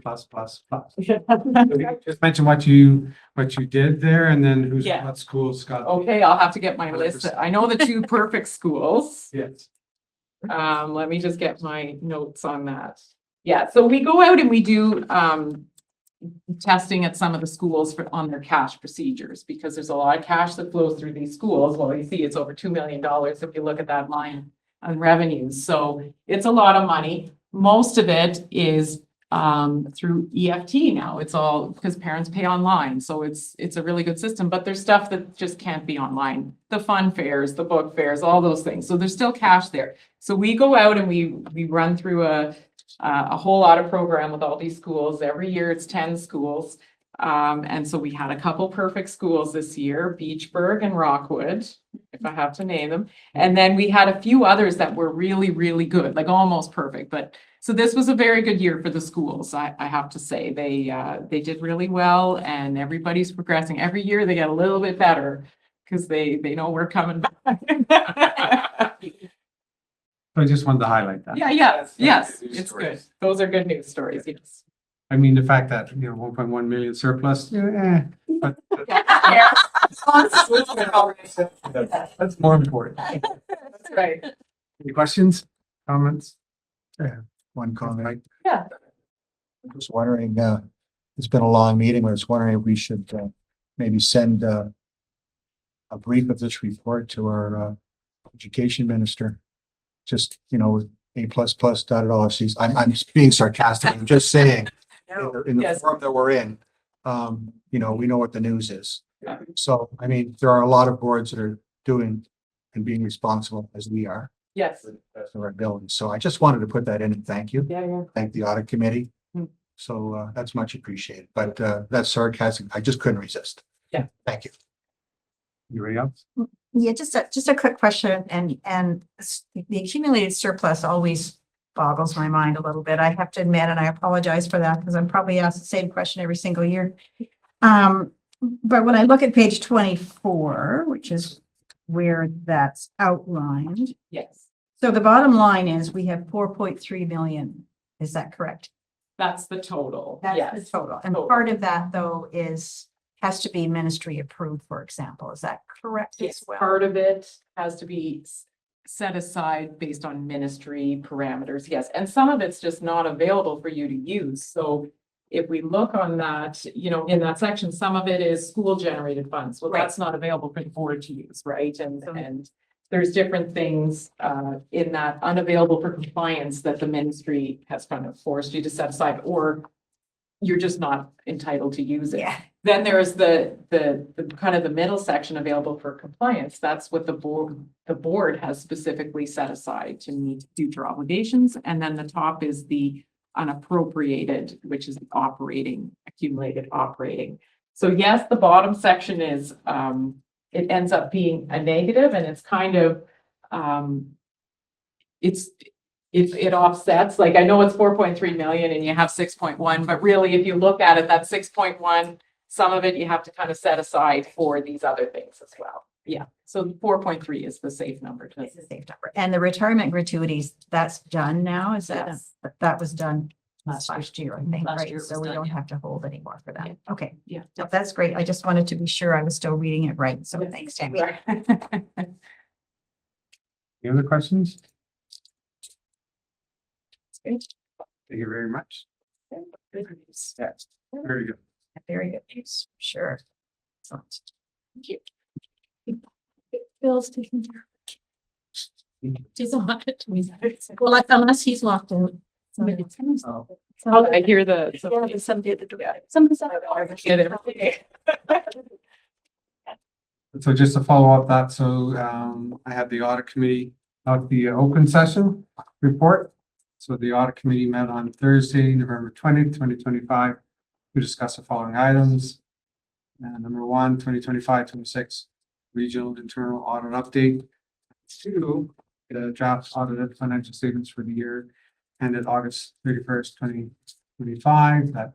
E: Just mention what you did there, and then what schools got.
J: Okay, I'll have to get my list. I know the two perfect schools.
E: Yes.
J: Let me just get my notes on that. Yeah, so we go out and we do testing at some of the schools on their cash procedures, because there's a lot of cash that flows through these schools. Well, you see it's over $2 million if you look at that line on revenues. So it's a lot of money. Most of it is through EFT now. It's all because parents pay online, so it's a really good system, but there's stuff that just can't be online. The fun fairs, the book fairs, all those things. So there's still cash there. So we go out and we run through a whole lot of program with all these schools. Every year it's 10 schools. And so we had a couple perfect schools this year, Beachburg and Rockwood, if I have to name them. And then we had a few others that were really, really good, like almost perfect. But so this was a very good year for the schools, I have to say. They did really well and everybody's progressing. Every year they get a little bit better because they know we're coming back.
E: I just wanted to highlight that.
J: Yes,
F: Good news
J: it's
F: stories.
J: good. Those are good news stories, yes.
E: I mean, the fact that, 1.1 million surplus, but that's more important.
J: That's right.
E: Any questions, comments?
D: One comment.
J: Yeah.
D: I was wondering, it's been a long meeting, but I was wondering if we should maybe send a brief of this report to our education minister. Just, A++ dotted all C's. I'm being sarcastic. I'm just saying, in the
J: Yes.
D: form that we're in, we know what the news is. So, I mean, there are a lot of boards that are doing and being responsible as we are.
J: Yes.
D: For our buildings. So I just wanted to put that in and thank you.
J: Yeah.
D: Thank the audit committee.
J: Hmm.
D: So that's much appreciated, but that's sarcastic. I just couldn't resist.
J: Yeah.
D: Thank you.
E: Anybody else?
C: Yeah, just a quick question and the accumulated surplus always boggles my mind a little bit. I have to admit, and I apologize for that because I'm probably asked the same question every single year. But when I look at page 24, which is where that's outlined.
J: Yes,
C: So the bottom line is we have 4.3 million. Is that correct?
J: that's the total.
C: That's
J: Yes.
C: the total. And
J: Total.
C: part of that though has to be ministry approved, for example. Is that correct
J: Yes,
C: as well?
J: part of it has to be set aside based on ministry parameters, yes, and some of it's just not available for you to use, so if we look on that, in that section, some of it is school generated funds, well,
C: Right.
J: that's not available for the board to use, right, and
C: So-
J: there's different things in that unavailable for compliance that the ministry has kind of forced you to set aside, or you're just not entitled to use it.
C: Yeah.
J: Then there's the kind of the middle section available for compliance. That's what the board has specifically set aside to meet future obligations. And then the top is the unappropriated, which is the accumulated operating. So yes, the bottom section is, it ends up being a negative and it's kind of, it offsets, like I know it's 4.3 million and you have 6.1, but really if you look at it, that 6.1, some of it you have to kind of set aside for these other things as well. Yeah, so 4.3 is the safe number to.
C: It's a safe number. And the retirement gratuities, that's done now? Is that,
J: Yes.
C: that was done last year, I think,
J: Last
C: right?
J: year it
C: So
J: was
C: we
J: done,
C: don't
J: yeah.
C: have to hold anymore for that.
J: Yeah.
C: Okay,
J: Yeah.
C: no, that's great. I just wanted to be sure I was still reading it right. So
J: Yes.
C: thanks, Tammy.
E: Any other questions?
J: Great.
E: Thank you very much.
J: Good news.
E: Yes, very good.
C: Very good news, sure. Excellent.
J: Thank you.
C: Bill's taking care of it.
J: He's on it.
C: Well, unless he's locked in. Somebody
J: Oh, I hear the.
C: Yeah, there's somebody at the door.
J: Yeah.
C: Somebody's
J: Get it.
E: So just to follow up that, so I had the audit committee out the open session report. So the audit committee met on Thursday, November 20th, 2025, to discuss the following items. Number 1, 2025-26 regional internal audit update. 2, the draft audited financial statements for the year ended August 31st, 2025 that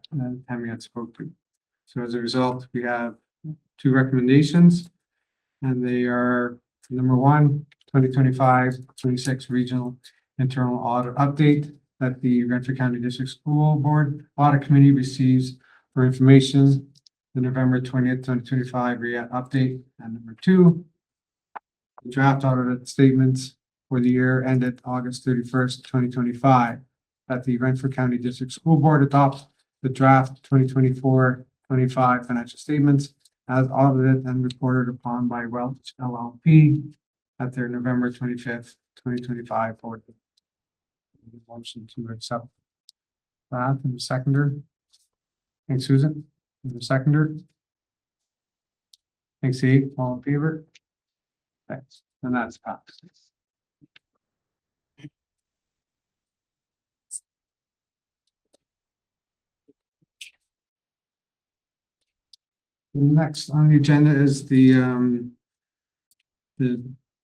E: Tammy had spoke to. So as a result, we have 2 recommendations. And they are number 1, 2025-26 regional internal audit update that the Renfrew County District School Board Audit Committee receives for information. The November 20th, 2025 REAT update. And number 2, the draft audited statements for the year ended August 31st, 2025 that the Renfrew County District School Board adopts the draft 2024-25 financial statements as audited and reported upon by Welch LLP at their November 25th, 2025 board. Motion to accept Beth and the seconder. Thanks, Susan. And the seconder. Thanks, Steve. All in favor? Thanks. And that's passed. Next on the agenda is the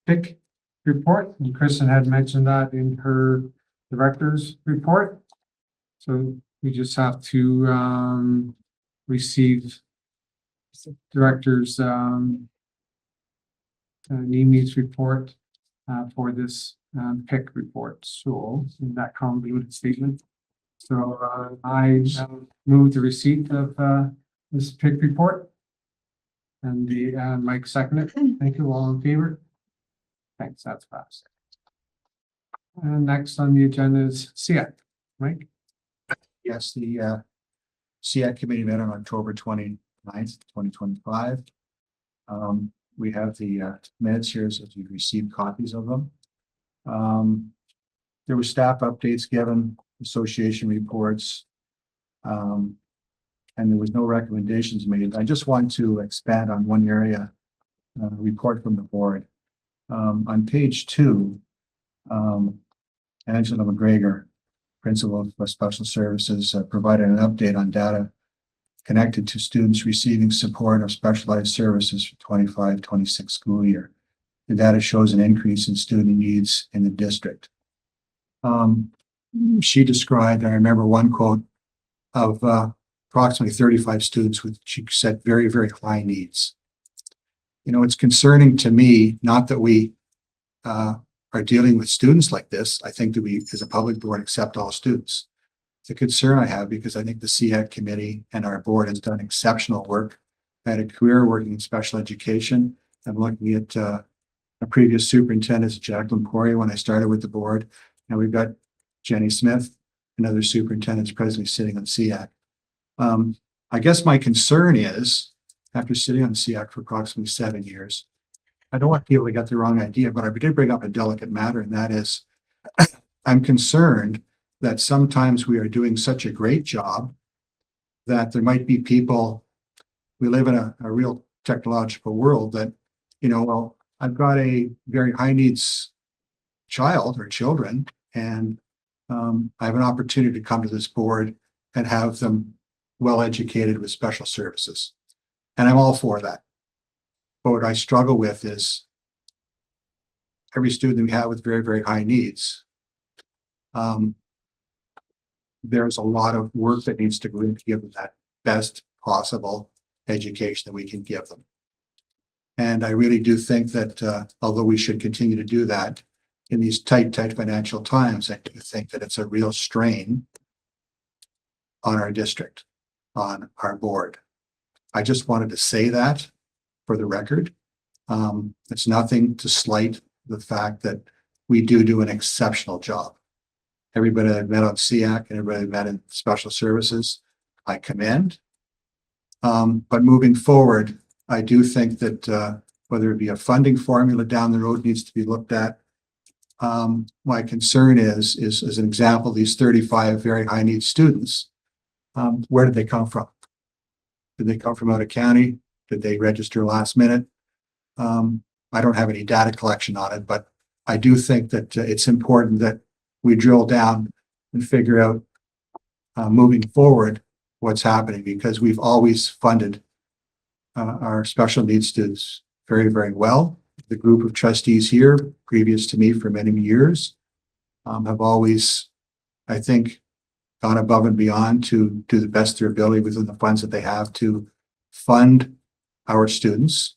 E: PIC report, and Kristen had mentioned that in her director's report. So we just have to receive director's Nimi's report for this PIC report. So in that convoluted statement. So I move the receipt of this PIC report. And the Mike seconded. Thank you. All in favor? Thanks. That's passed. And next on the agenda is SEAC. Mike?
D: Yes, the SEAC committee met on October 29th, 2025. We have the minutes here, so you've received copies of them. There were staff updates given, association reports, and there was no recommendations made. I just want to expand on one area, report from the board. On page 2, Angela McGregor, Principal of Special Services, provided an update on data connected to students receiving support of specialized services for 25-26 school year. The data shows an increase in student needs in the district. She described, I remember one quote of approximately 35 students with, she said, very, very high needs. You know, it's concerning to me, not that we are dealing with students like this. I think that we, as a public board, accept all students. It's a concern I have because I think the SEAC committee and our board has done exceptional work. I had a career working in special education. I'm looking at a previous superintendent, Jacqueline Poirier, when I started with the board. And we've got Jenny Smith, another superintendent presently sitting on SEAC. I guess my concern is, after sitting on SEAC for approximately 7 years, I don't want people to get the wrong idea, but I did bring up a delicate matter, and that is, I'm concerned that sometimes we are doing such a great job that there might be people, we live in a real technological world that, you know, well, I've got a very high needs child or children, and I have an opportunity to come to this board and have them well educated with special services. And I'm all for that. But what I struggle with is every student we have with very, very high needs, there's a lot of work that needs to go into give them that best possible education that we can give them. And I really do think that although we should continue to do that in these tight financial times, I do think that it's a real strain on our district, on our board. I just wanted to say that for the record. It's nothing to slight the fact that we do an exceptional job. Everybody I've met on SEAC and everybody I've met in special services, I commend. But moving forward, I do think that whether it be a funding formula down the road needs to be looked at. My concern is as an example, these 35 very high need students, where did they come from? Did they come from out of county? Did they register last minute? I don't have any data collection on it, but I do think that it's important that we drill down and figure out moving forward what's happening, because we've always funded our special needs students very, very well. The group of trustees here, previous to me for many years, have always, I think, gone above and beyond to do the best of their ability within the funds that they have to fund our students.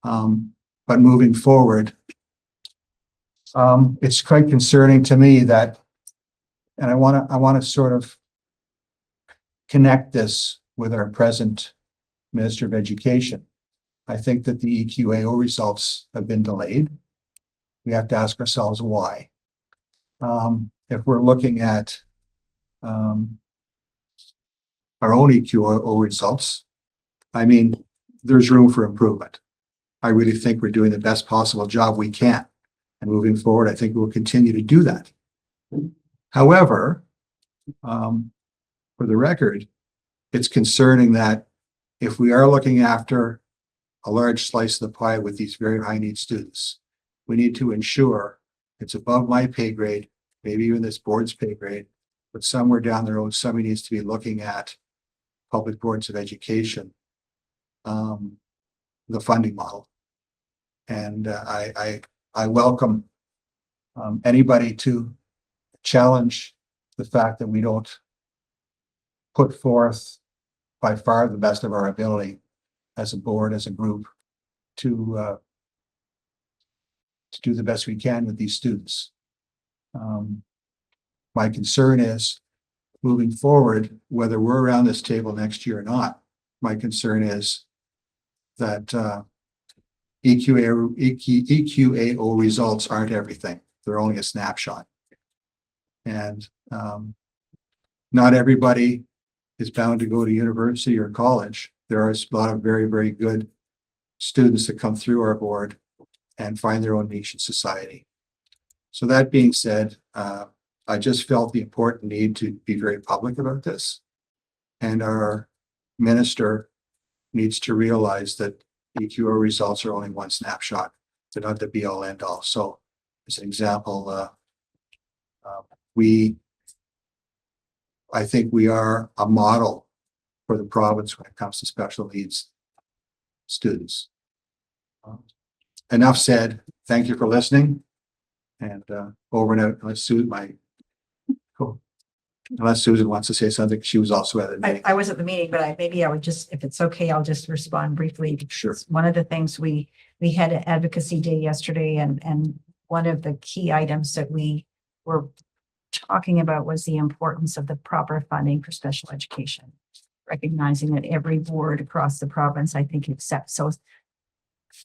D: But moving forward, it's quite concerning to me that, and I want to sort of connect this with our present Minister of Education. I think that the EQAO results have been delayed. We have to ask ourselves why. If we're looking at our own EQAO results, I mean, there's room for improvement. I really think we're doing the best possible job we can. And moving forward, I think we'll continue to do that. However, For the record, it's concerning that if we are looking after a large slice of the pie with these very high need students, we need to ensure it's above my pay grade, maybe even this board's pay grade, but somewhere down the road, somebody needs to be looking at public boards of education, the funding model. And I welcome anybody to challenge the fact that we don't put forth by far the best of our ability as a board, as a group, to do the best we can with these students. My concern is moving forward, whether we're around this table next year or not, my concern is that EQAO results aren't everything. They're only a snapshot. And not everybody is bound to go to university or college. There are a lot of very, very good students that come through our board and find their own niche in society. So that being said, I just felt the important need to be very public about this. And our minister needs to realize that EQO results are only one snapshot. They're not the be all end all. So as an example, I think we are a model for the province when it comes to special needs students. Enough said. Thank you for listening. And over and out. Unless Susan wants to say something, she was also at the meeting.
C: I was at the meeting, but maybe I would just, if it's okay, I'll just respond briefly.
D: Sure.
C: One of the things we had an advocacy day yesterday, and one of the key items that we were talking about was the importance of the proper funding for special education, recognizing that every board across the province, I think, accepts. So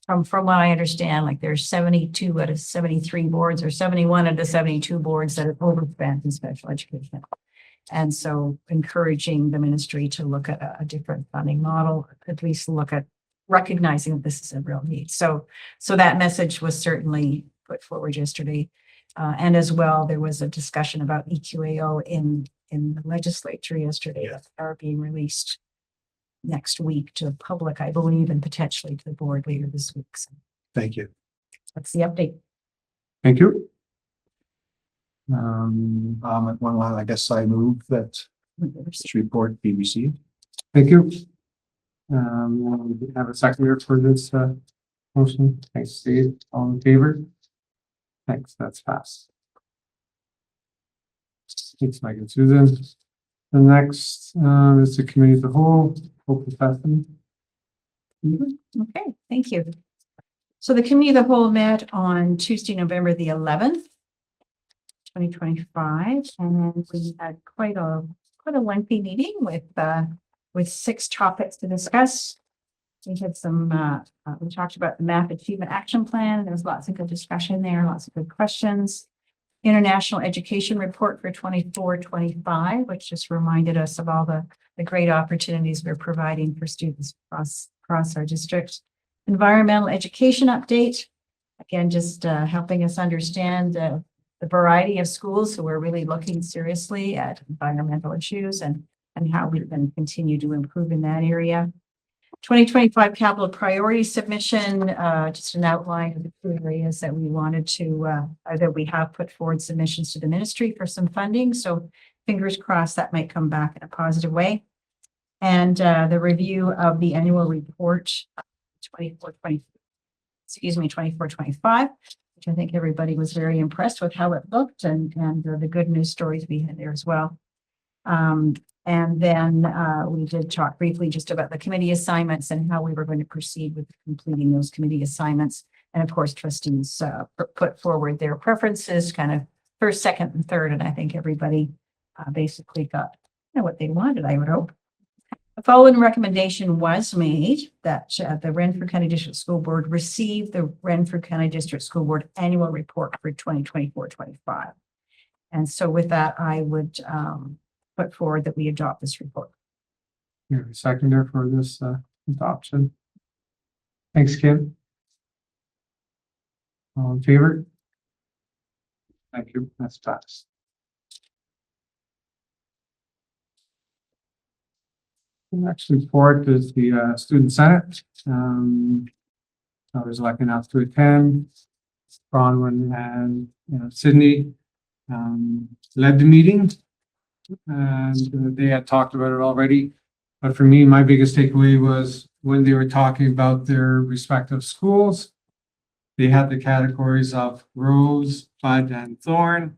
C: from what I understand, like there's 72 out of 73 boards or 71 out of 72 boards that have overspent in special education. And so encouraging the ministry to look at a different funding model, at least look at recognizing that this is a real need. So that message was certainly put forward yesterday. And as well, there was a discussion about EQAO in the legislature yesterday that are being released next week to the public, I believe, and potentially to the board later this week. So
D: Thank you.
C: that's the update.
E: Thank you.
D: At one line, I guess I move that this report be received.
E: Thank you. We have a seconder for this motion. Thanks, Steve. All in favor? Thanks, that's passed. Thanks, Mike and Susan. The next is the committee of the whole. Open session.
C: Okay, thank you. So the committee of the whole met on Tuesday, November the 11th, 2025, and we had quite a lengthy meeting with 6 topics to discuss. We had we talked about the MAP Achievement Action Plan. There was lots of good discussion there, lots of good questions. International Education Report for 24-25, which just reminded us of all the great opportunities we're providing for students across our district. Environmental Education Update, again, just helping us understand the variety of schools who are really looking seriously at environmental issues and how we can continue to improve in that area. 2025 capital priority submission, just an outline of the 2 areas that we wanted to, that we have put forward submissions to the ministry for some funding. So fingers crossed that might come back in a positive way. And the review of the annual report 24-25, which I think everybody was very impressed with how it looked and the good news stories we had there as well. And then we did talk briefly just about the committee assignments and how we were going to proceed with completing those committee assignments. And of course, trustees put forward their preferences, kind of first, second, and third. And I think everybody basically got what they wanted, I would hope. The following recommendation was made that the Renfrew County District School Board receive the Renfrew County District School Board annual report for 2024-25. And so with that, I would put forward that we adopt this report.
E: You're a seconder for this adoption. Thanks, Kim. All in favor? Thank you. That's passed. Next report is the Student Senate. I was lucky enough to attend. Bronwyn and Sydney led the meeting. And they had talked about it already. But for me, my biggest takeaway was when they were talking about their respective schools, they had the categories of Rose, Bud, and Thorn,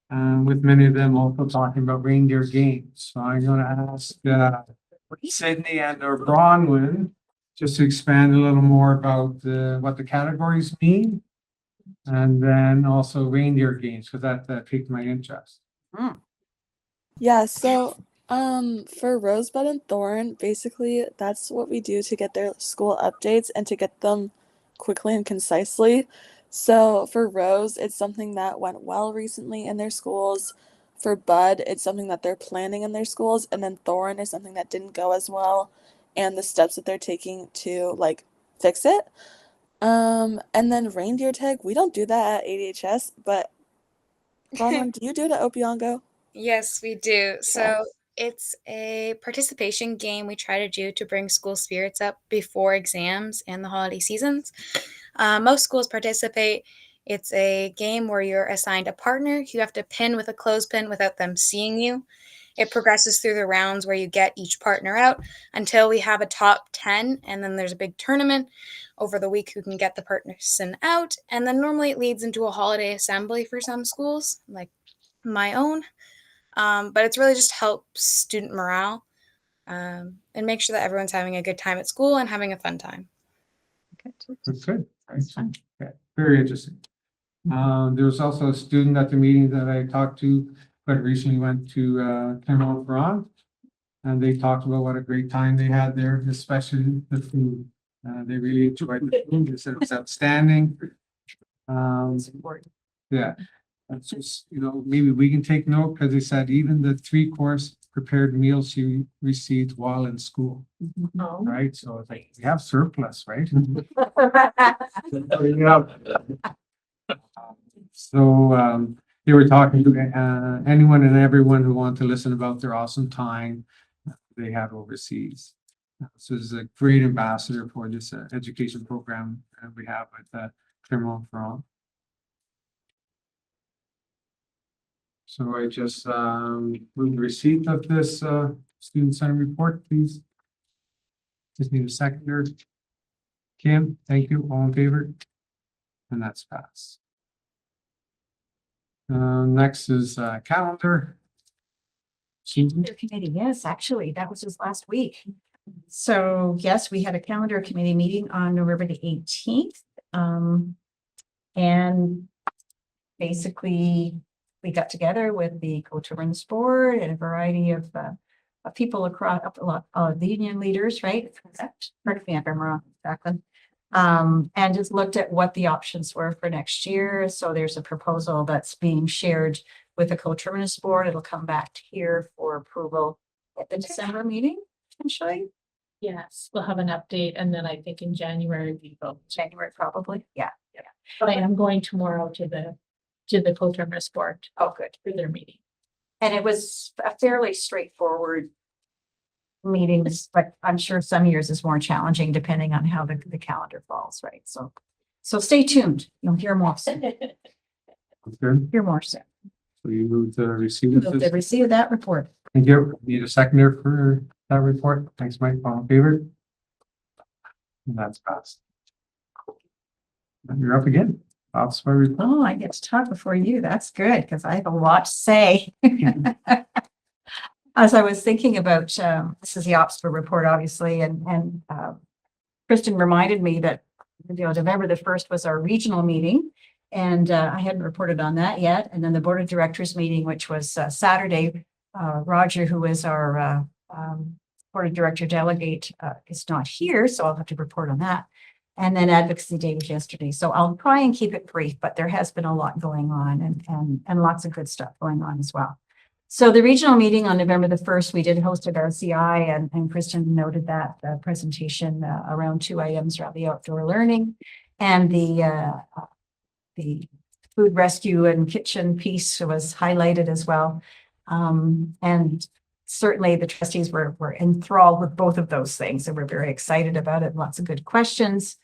E: with many of them also talking about reindeer games. So I'm going to ask Sydney and or Bronwyn just to expand a little more about what the categories mean. And then also reindeer games, because that piqued my interest.
H: Yeah, so for Rosebud and Thorn, basically that's what we do to get their school updates and to get them quickly and concisely. So for Rose, it's something that went well recently in their schools. For Bud, it's something that they're planning in their schools, and then Thorn is something that didn't go as well and the steps that they're taking to like fix it. And then reindeer tag, we don't do that at ADHS, but Bronwyn, do you do it at Opiongo?
I: Yes, we do. So it's a participation game we try to do to bring school spirits up before exams and the holiday seasons. Most schools participate. It's a game where you're assigned a partner. You have to pin with a clothespin without them seeing you. It progresses through the rounds where you get each partner out until we have a top 10, and then there's a big tournament over the week who can get the person out. And then normally it leads into a holiday assembly for some schools, like my own. But it's really just helps student morale and make sure that everyone's having a good time at school and having a fun time.
E: That's good. Thanks. Okay, very interesting. There was also a student at the meeting that I talked to, but recently went to Clermont-Ferrand. And they talked about what a great time they had there, especially the food. They really enjoyed the food. They said it was outstanding. Yeah. That's just, maybe we can take note, because they said even the 3-course prepared meals she received while in school.
J: Oh.
E: Right? So it's like, we have surplus, right? So they were talking to anyone and everyone who wanted to listen about their awesome time they had overseas. So this is a great ambassador for this education program we have at Clermont-Ferrand. So I just move the receipt of this student center report, please. Just need a seconder. Kim, thank you. All in favor? And that's passed. Next is calendar.
C: Calendar committee, yes, actually, that was just last week. So yes, we had a calendar committee meeting on November the 18th. And basically, we got together with the co-governance board and a variety of people across the union leaders, right? Correct me if I'm wrong, exactly. And just looked at what the options were for next year. So there's a proposal that's being shared with the co-governance board. It'll come back here for approval at the December meeting, potentially.
J: Yes, we'll have an update, and then I think in January we vote.
C: January, probably. Yeah.
J: But I am going tomorrow to the co-governance board.
C: Oh, good.
J: For their meeting.
C: And it was a fairly straightforward meetings, but I'm sure some years is more challenging depending on how the calendar falls, right? So stay tuned. You'll hear more soon.
E: Good.
C: Hear more soon.
E: So you move the receipt of
C: Move to
E: this.
C: receive that report.
E: Thank you. Need a seconder for that report. Thanks, Mike. All in favor? And that's passed. And you're up again. Officer report.
C: Oh, I get to talk before you. That's good because I have a lot to say. As I was thinking about, this is the Oxford report, obviously, and Kristen reminded me that November the 1st was our regional meeting, and I hadn't reported on that yet. And then the board of directors meeting, which was Saturday, Roger, who is our board of director delegate, is not here, so I'll have to report on that. And then advocacy day was yesterday. So I'll try and keep it brief, but there has been a lot going on and lots of good stuff going on as well. So the regional meeting on November the 1st, we did host at RCI, and Kristen noted that presentation around 2 items around the outdoor learning and the food rescue and kitchen piece was highlighted as well. And certainly the trustees were enthralled with both of those things and we're very excited about it. Lots of good questions.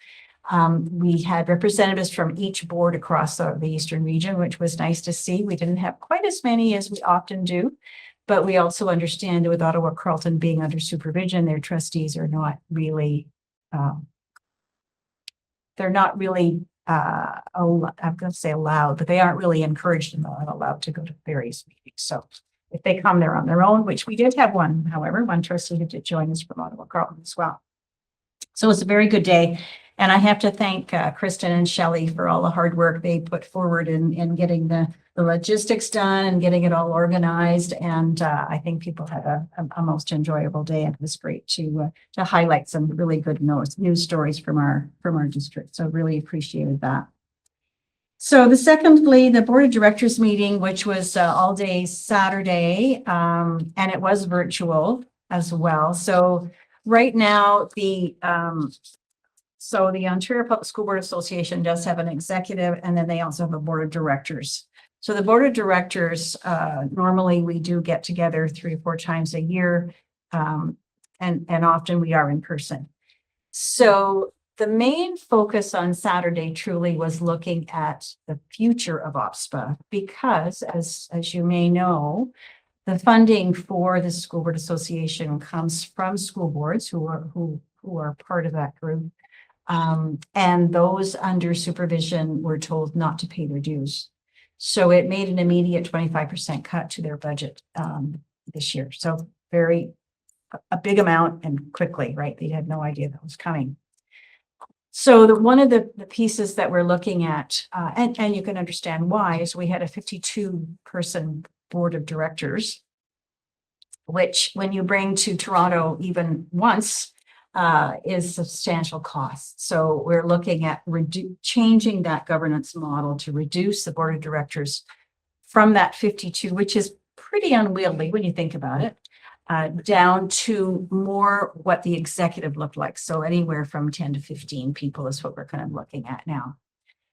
C: We had representatives from each board across the Eastern region, which was nice to see. We didn't have quite as many as we often do, but we also understand that with Ottawa Carleton being under supervision, their trustees are not really, they're not really, I'm going to say allowed, but they aren't really encouraged and not allowed to go to various meetings. So if they come, they're on their own, which we did have one, however, one trustee who did join us from Ottawa Carleton as well. So it's a very good day. And I have to thank Kristen and Shelley for all the hard work they put forward in getting the logistics done and getting it all organized. And I think people had a most enjoyable day. And it was great to highlight some really good news stories from our district. So really appreciated that. So secondly, the board of directors meeting, which was all day Saturday, and it was virtual as well. So right now, the Ontario Public School Board Association does have an executive, and then they also have a board of directors. So the board of directors, normally we do get together 3 or 4 times a year, and often we are in person. So the main focus on Saturday truly was looking at the future of OPSPA, because as you may know, the funding for the School Board Association comes from school boards who are part of that group. And those under supervision were told not to pay their dues. So it made an immediate 25% cut to their budget this year. So a big amount and quickly, right? They had no idea that was coming. So one of the pieces that we're looking at, and you can understand why, is we had a 52-person board of directors, which when you bring to Toronto even once, is substantial cost. So we're looking at changing that governance model to reduce the board of directors from that 52, which is pretty unwieldy when you think about it, down to more what the executive looked like. So anywhere from 10 to 15 people is what we're kind of looking at now.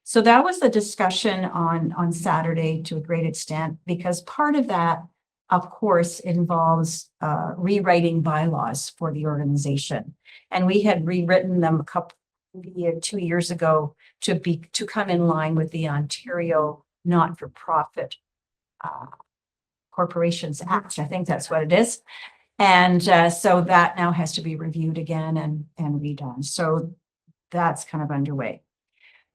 C: So that was the discussion on Saturday to a great extent, because part of that, of course, involves rewriting bylaws for the organization. And we had rewritten them 2 years ago to come in line with the Ontario Not-for-Profit Corporations Act. I think that's what it is. And so that now has to be reviewed again and redone. So that's kind of underway.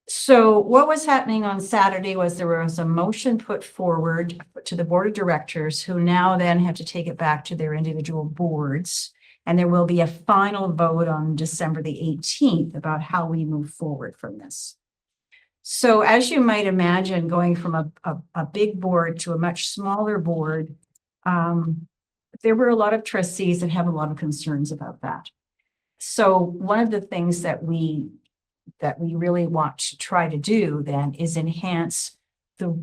C: So what was happening on Saturday was there was a motion put forward to the board of directors, who now then have to take it back to their individual boards. And there will be a final vote on December the 18th about how we move forward from this. So as you might imagine, going from a big board to a much smaller board, there were a lot of trustees that have a lot of concerns about that. So one of the things that we really want to try to do then is enhance the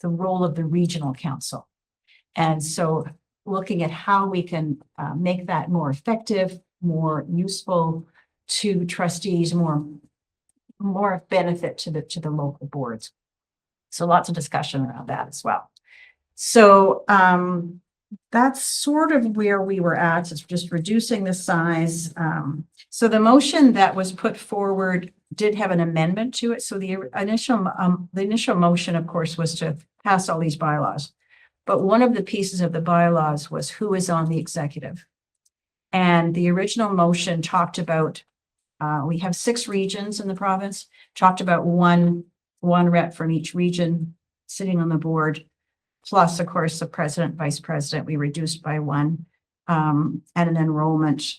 C: role of the regional council. And so looking at how we can make that more effective, more useful to trustees, more benefit to the local boards. So lots of discussion around that as well. So that's sort of where we were at. It's just reducing the size. So the motion that was put forward did have an amendment to it. So the initial motion, of course, was to pass all these bylaws. But one of the pieces of the bylaws was who is on the executive. And the original motion talked about, we have 6 regions in the province, talked about one rep from each region sitting on the board, plus, of course, the president, vice president, we reduced by 1, and an enrollment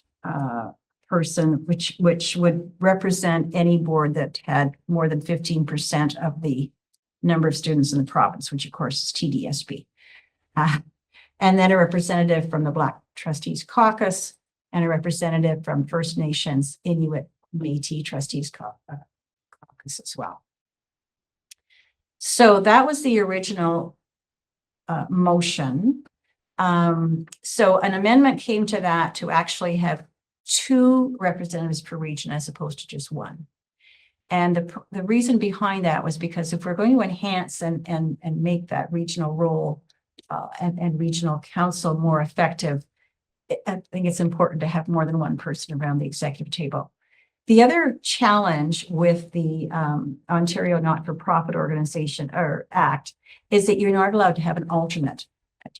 C: person, which would represent any board that had more than 15% of the number of students in the province, which of course is TDSB. And then a representative from the Black Trustees Caucus and a representative from First Nations, Inuit, Métis Trustees Caucus as well. So that was the original motion. So an amendment came to that to actually have 2 representatives per region as opposed to just 1. And the reason behind that was because if we're going to enhance and make that regional role and regional council more effective, I think it's important to have more than one person around the executive table. The other challenge with the Ontario Not-for-Profit Organization or Act is that you're not allowed to have an alternate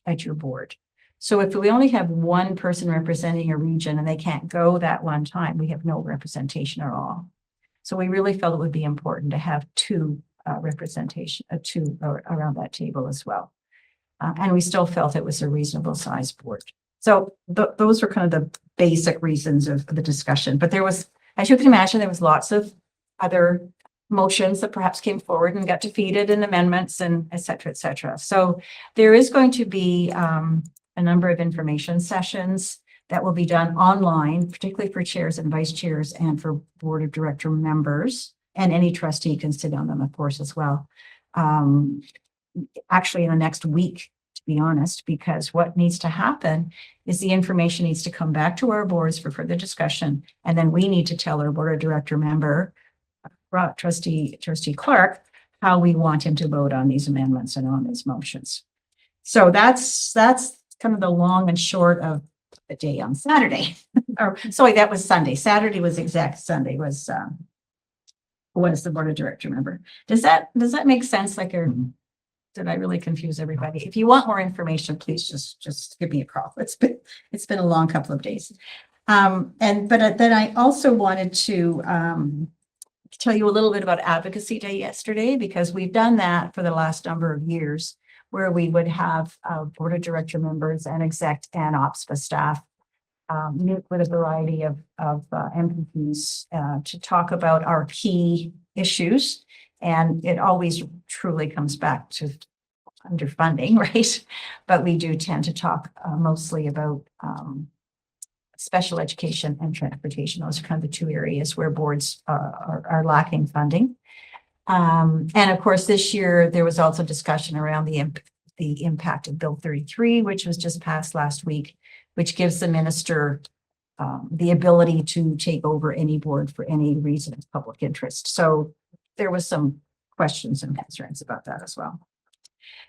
C: at your board. So if we only have one person representing a region and they can't go that one time, we have no representation at all. So we really felt it would be important to have two around that table as well. And we still felt it was a reasonable size board. So those were kind of the basic reasons of the discussion. But there was, as you can imagine, there was lots of other motions that perhaps came forward and got defeated and amendments and et cetera, et cetera. So there is going to be a number of information sessions that will be done online, particularly for chairs and vice chairs and for board of director members. And any trustee can sit on them, of course, as well. Actually, in the next week, to be honest, because what needs to happen is the information needs to come back to our boards for further discussion. And then we need to tell our board of director member, trustee Clark, how we want him to vote on these amendments and on these motions. So that's kind of the long and short of the day on Saturday. Or sorry, that was Sunday. Saturday was exact. Sunday was the board of director member. Does that make sense? Like, did I really confuse everybody? If you want more information, please just give me a call. It's been a long couple of days. But then I also wanted to tell you a little bit about Advocacy Day yesterday, because we've done that for the last number of years, where we would have board of director members and exec and OPSPA staff meet with a variety of MPPs to talk about our key issues. And it always truly comes back to underfunding, right? But we do tend to talk mostly about special education and transportation. Those are kind of the two areas where boards are lacking funding. And of course, this year, there was also discussion around the impact of Bill 33, which was just passed last week, which gives the minister the ability to take over any board for any reason of public interest. So there was some questions and concerns about that as well.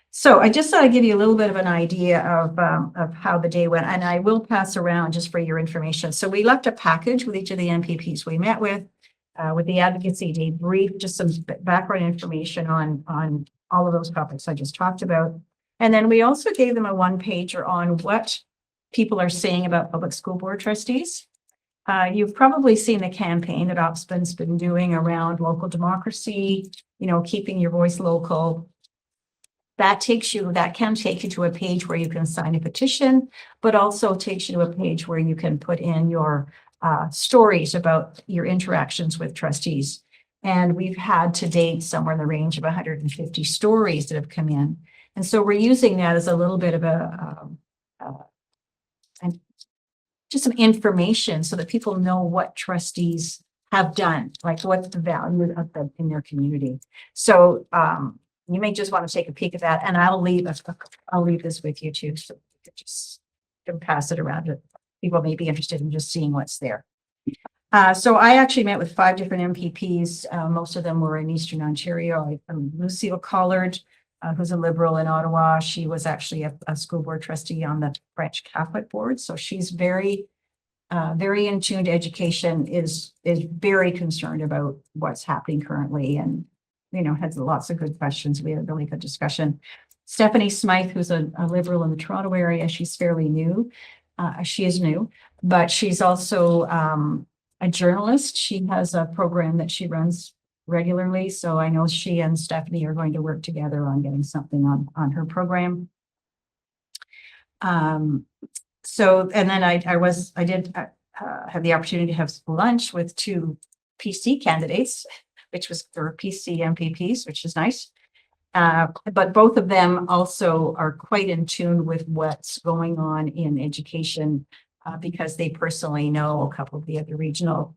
C: So I just thought I'd give you a little bit of an idea of how the day went, and I will pass around just for your information. So we left a package with each of the MPPs we met with the Advocacy Day brief, just some background information on all of those topics I just talked about. And then we also gave them a one-pager on what people are saying about public school board trustees. You've probably seen the campaign that OPSPA's been doing around local democracy, keeping your voice local. That can take you to a page where you can sign a petition, but also takes you to a page where you can put in your stories about your interactions with trustees. And we've had to date somewhere in the range of 150 stories that have come in. And so we're using that as a little bit of just some information so that people know what trustees have done, like what's the value of them in their community. So you may just want to take a peek at that, and I'll leave this with you too, so you can pass it around to people may be interested in just seeing what's there. So I actually met with 5 different MPPs. Most of them were in Eastern Ontario. Lucille Collard, who's a Liberal in Ottawa. She was actually a school board trustee on the French Catholic board. So she's very in tune to education, is very concerned about what's happening currently, and has lots of good questions. We had a really good discussion. Stephanie Smythe, who's a Liberal in the Toronto area, she's fairly new. She is new, but she's also a journalist. She has a program that she runs regularly. So I know she and Stephanie are going to work together on getting something on her program. So, and then I did have the opportunity to have lunch with 2 PC candidates, which was for PC MPPs, which is nice. But both of them also are quite in tune with what's going on in education because they personally know a couple of the other regional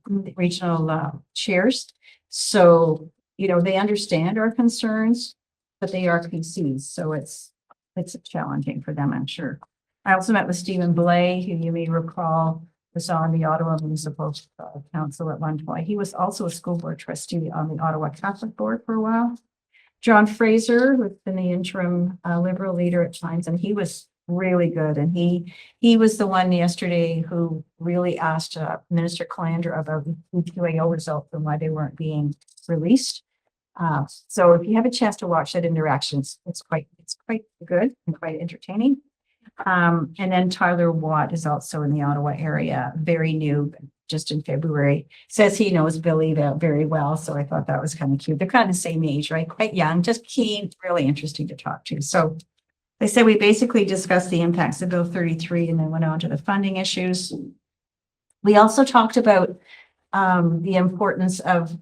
C: chairs. So, they understand our concerns, but they are PCs. So it's challenging for them, I'm sure. I also met with Stephen Blay, who you may recall was on the Ottawa Municipal Council at one point. He was also a school board trustee on the Ottawa Catholic Board for a while. John Fraser, who's been the interim Liberal leader at times, and he was really good. And he was the one yesterday who really asked Minister Calandra about the QAO results and why they weren't being released. So if you have a chance to watch that interaction, it's quite good and quite entertaining. And then Tyler Watt is also in the Ottawa area, very new, just in February. Says he knows Billy very well, so I thought that was kind of cute. They're kind of the same age, right? Quite young, just keen, really interesting to talk to. So they said we basically discussed the impacts of Bill 33 and then went on to the funding issues. We also talked about the importance of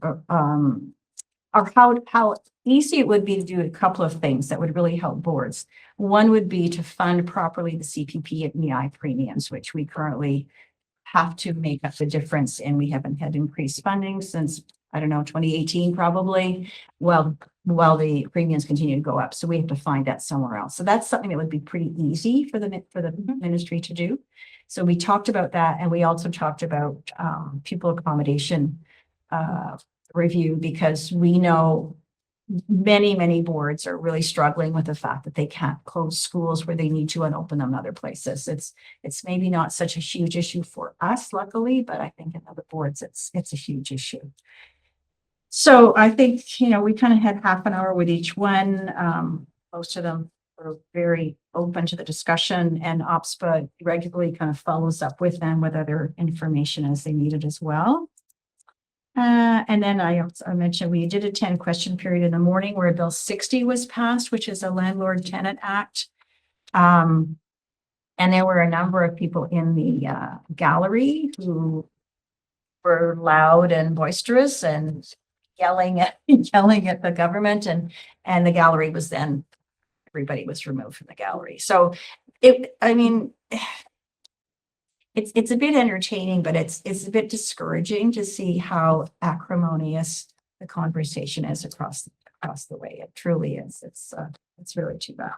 C: how easy it would be to do a couple of things that would really help boards. One would be to fund properly the CPP and EI premiums, which we currently have to make up the difference, and we haven't had increased funding since, I don't know, 2018 probably, while the premiums continue to go up. So we have to find that somewhere else. So that's something that would be pretty easy for the ministry to do. So we talked about that, and we also talked about pupil accommodation review, because we know many boards are really struggling with the fact that they can't close schools where they need to and open them in other places. It's maybe not such a huge issue for us, luckily, but I think in other boards it's a huge issue. So I think, we kind of had half an hour with each one. Most of them were very open to the discussion, and OPSPA regularly kind of follows up with them with other information as they need it as well. And then I mentioned we did a 10-question period in the morning where Bill 60 was passed, which is a Landlord Tenant Act. And there were a number of people in the gallery who were loud and boisterous and yelling at the government, and the gallery was then, everybody was removed from the gallery. So it's a bit entertaining, but it's a bit discouraging to see how acrimonious the conversation is across the way. It truly is. It's really too bad.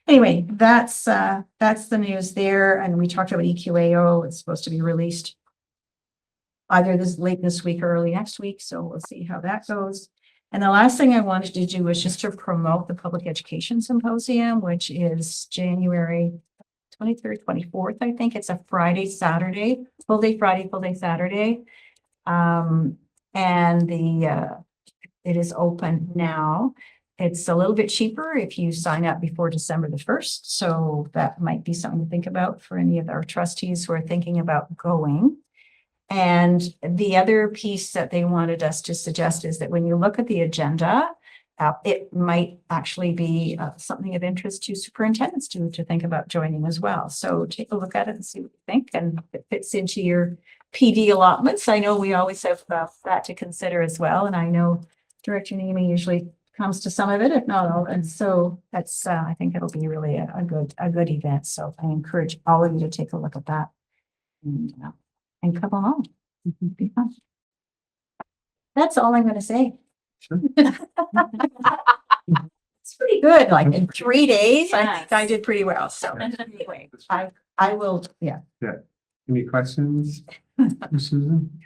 C: Anyway, that's the news there. And we talked about EQAO. It's supposed to be released either late this week or early next week. So we'll see how that goes. And the last thing I wanted to do was just to promote the Public Education Symposium, which is January 23rd, 24th, I think. It's a Friday, Saturday, full day Friday, full day Saturday. And it is open now. It's a little bit cheaper if you sign up before December the 1st. So that might be something to think about for any of our trustees who are thinking about going. And the other piece that they wanted us to suggest is that when you look at the agenda, it might actually be something of interest to superintendents to think about joining as well. So take a look at it and see what you think, and if it fits into your PD allotments. I know we always have that to consider as well. And I know Director Nemi usually comes to some of it, if not all. And so that's, I think it'll be really a good event. So I encourage all of you to take a look at that and come along. It'll be fun. That's all I'm going to say.
E: Sure.
C: It's pretty good. Like in 3 days, I think I did pretty well. So anyway, I will, yeah.
E: Any questions, Susan?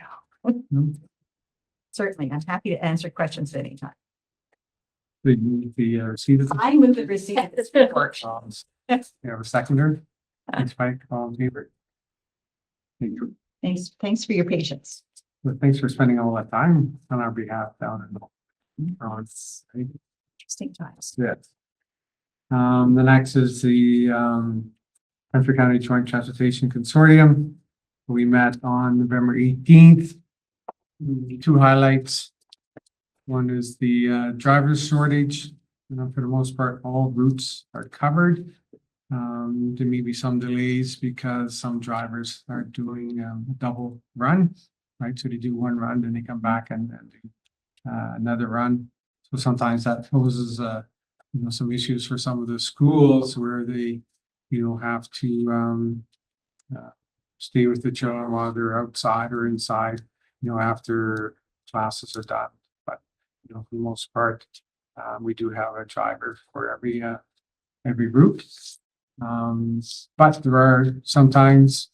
E: No?
C: Certainly. I'm happy to answer questions at any time.
E: The receipt of
C: I move to receive this report.
E: you have a seconder? Thanks, Mike. All in favor? Thank you.
C: Thanks for your patience.
E: Well, thanks for spending all that time on our behalf down in France.
C: Interesting times.
E: Yes. The next is the Renfrew County Joint Transportation Consortium. We met on November 18th. Two highlights. One is the driver's shortage. For the most part, all routes are covered. There may be some delays because some drivers are doing a double run, right? So they do one run, then they come back and do another run. So sometimes that poses some issues for some of the schools where they have to stay with the children while they're outside or inside after classes are done. But for the most part, we do have a driver for every route. But there are sometimes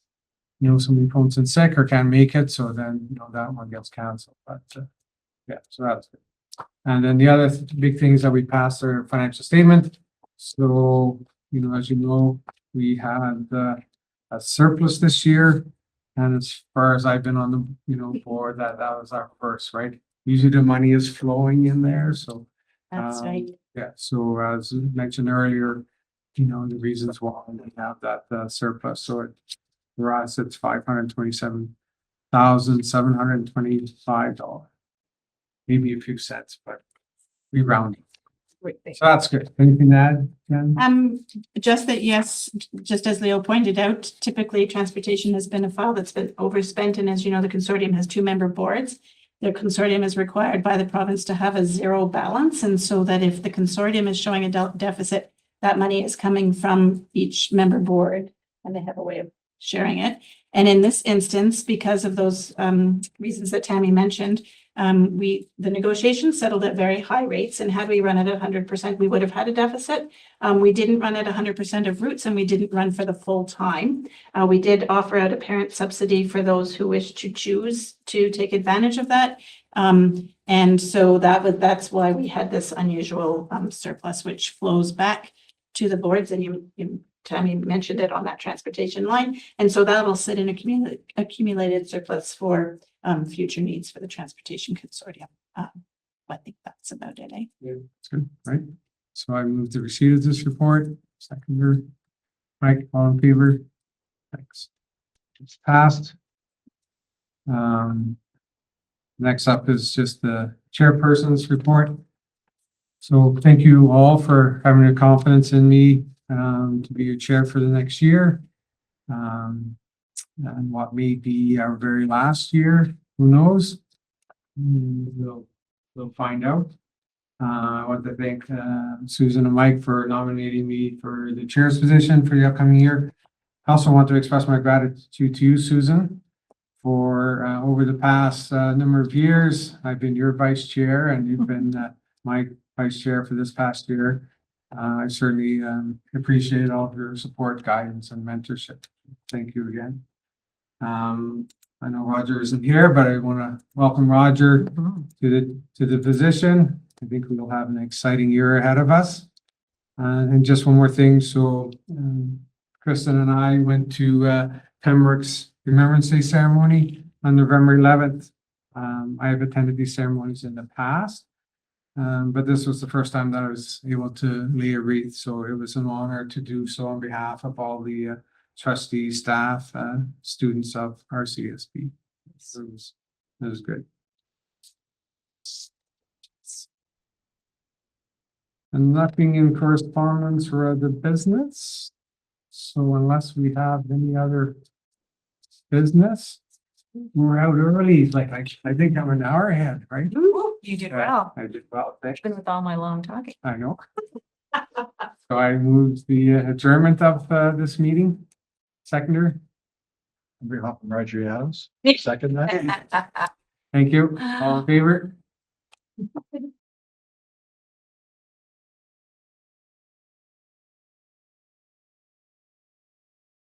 E: somebody phones in sick or can't make it, so then that one gets canceled. But yeah, so that's good. And then the other big thing is that we passed our financial statement. So as you know, we had a surplus this year. And as far as I've been on the, board, that was our first, right? Usually the money is flowing in there, so.
B: That's right.
E: Yeah, so as mentioned earlier, the reasons why we have that surplus, so for us, it's $527,725. Maybe a few cents, but we round it. So that's good. Anything to add, Jen?
B: Just that, yes, just as Leo pointed out, typically transportation has been a file that's been overspent, and as you know, the consortium has 2-member boards. The consortium is required by the province to have a 0 balance, and so that if the consortium is showing a deficit, that money is coming from each member board, and they have a way of sharing it. And in this instance, because of those reasons that Tammy mentioned, the negotiations settled at very high rates, and had we run it at 100%, we would have had a deficit. We didn't run at 100% of routes, and we didn't run for the full time. We did offer out a parent subsidy for those who wish to choose to take advantage of that. And so that's why we had this unusual surplus, which flows back to the boards, and you Tammy mentioned it on that transportation line. And so that'll sit in accumulated surplus for future needs for the transportation consortium. I think that's about it, eh?
E: Yeah, that's good, right? So I move the receipt of this report. Seconder, Mike, all in favor? Thanks. It's passed. Next up is just the chairperson's report. So thank you all for having your confidence in me to be your chair for the next year. And what may be our very last year, who knows? We'll find out. I want to thank Susan and Mike for nominating me for the chair's position for the upcoming year. I also want to express my gratitude to you, Susan, for over the past number of years. I've been your vice chair, and you've been my vice chair for this past year. I certainly appreciate all of your support, guidance, and mentorship. Thank you again. I know Roger isn't here, but I want to welcome Roger to the position. I think we'll have an exciting year ahead of us. And just one more thing. So Kristen and I went to Pembroke's Remembrance Day ceremony on November 11th. I have attended these ceremonies in the past, but this was the first time that I was able to lay a wreath. So it was an honor to do so on behalf of all the trustees, staff, students of RCSB. So it was good. And nothing in correspondence or other business. So unless we have any other business, we're out early. Like I think I'm an hour ahead, right?
C: You did well.
E: I did well. Thanks.
C: Even with all my long talking.
E: I know. So I moved the adjournment of this meeting. Seconder.
D: On behalf of Roger Adams, second that.
E: Thank you. All in favor?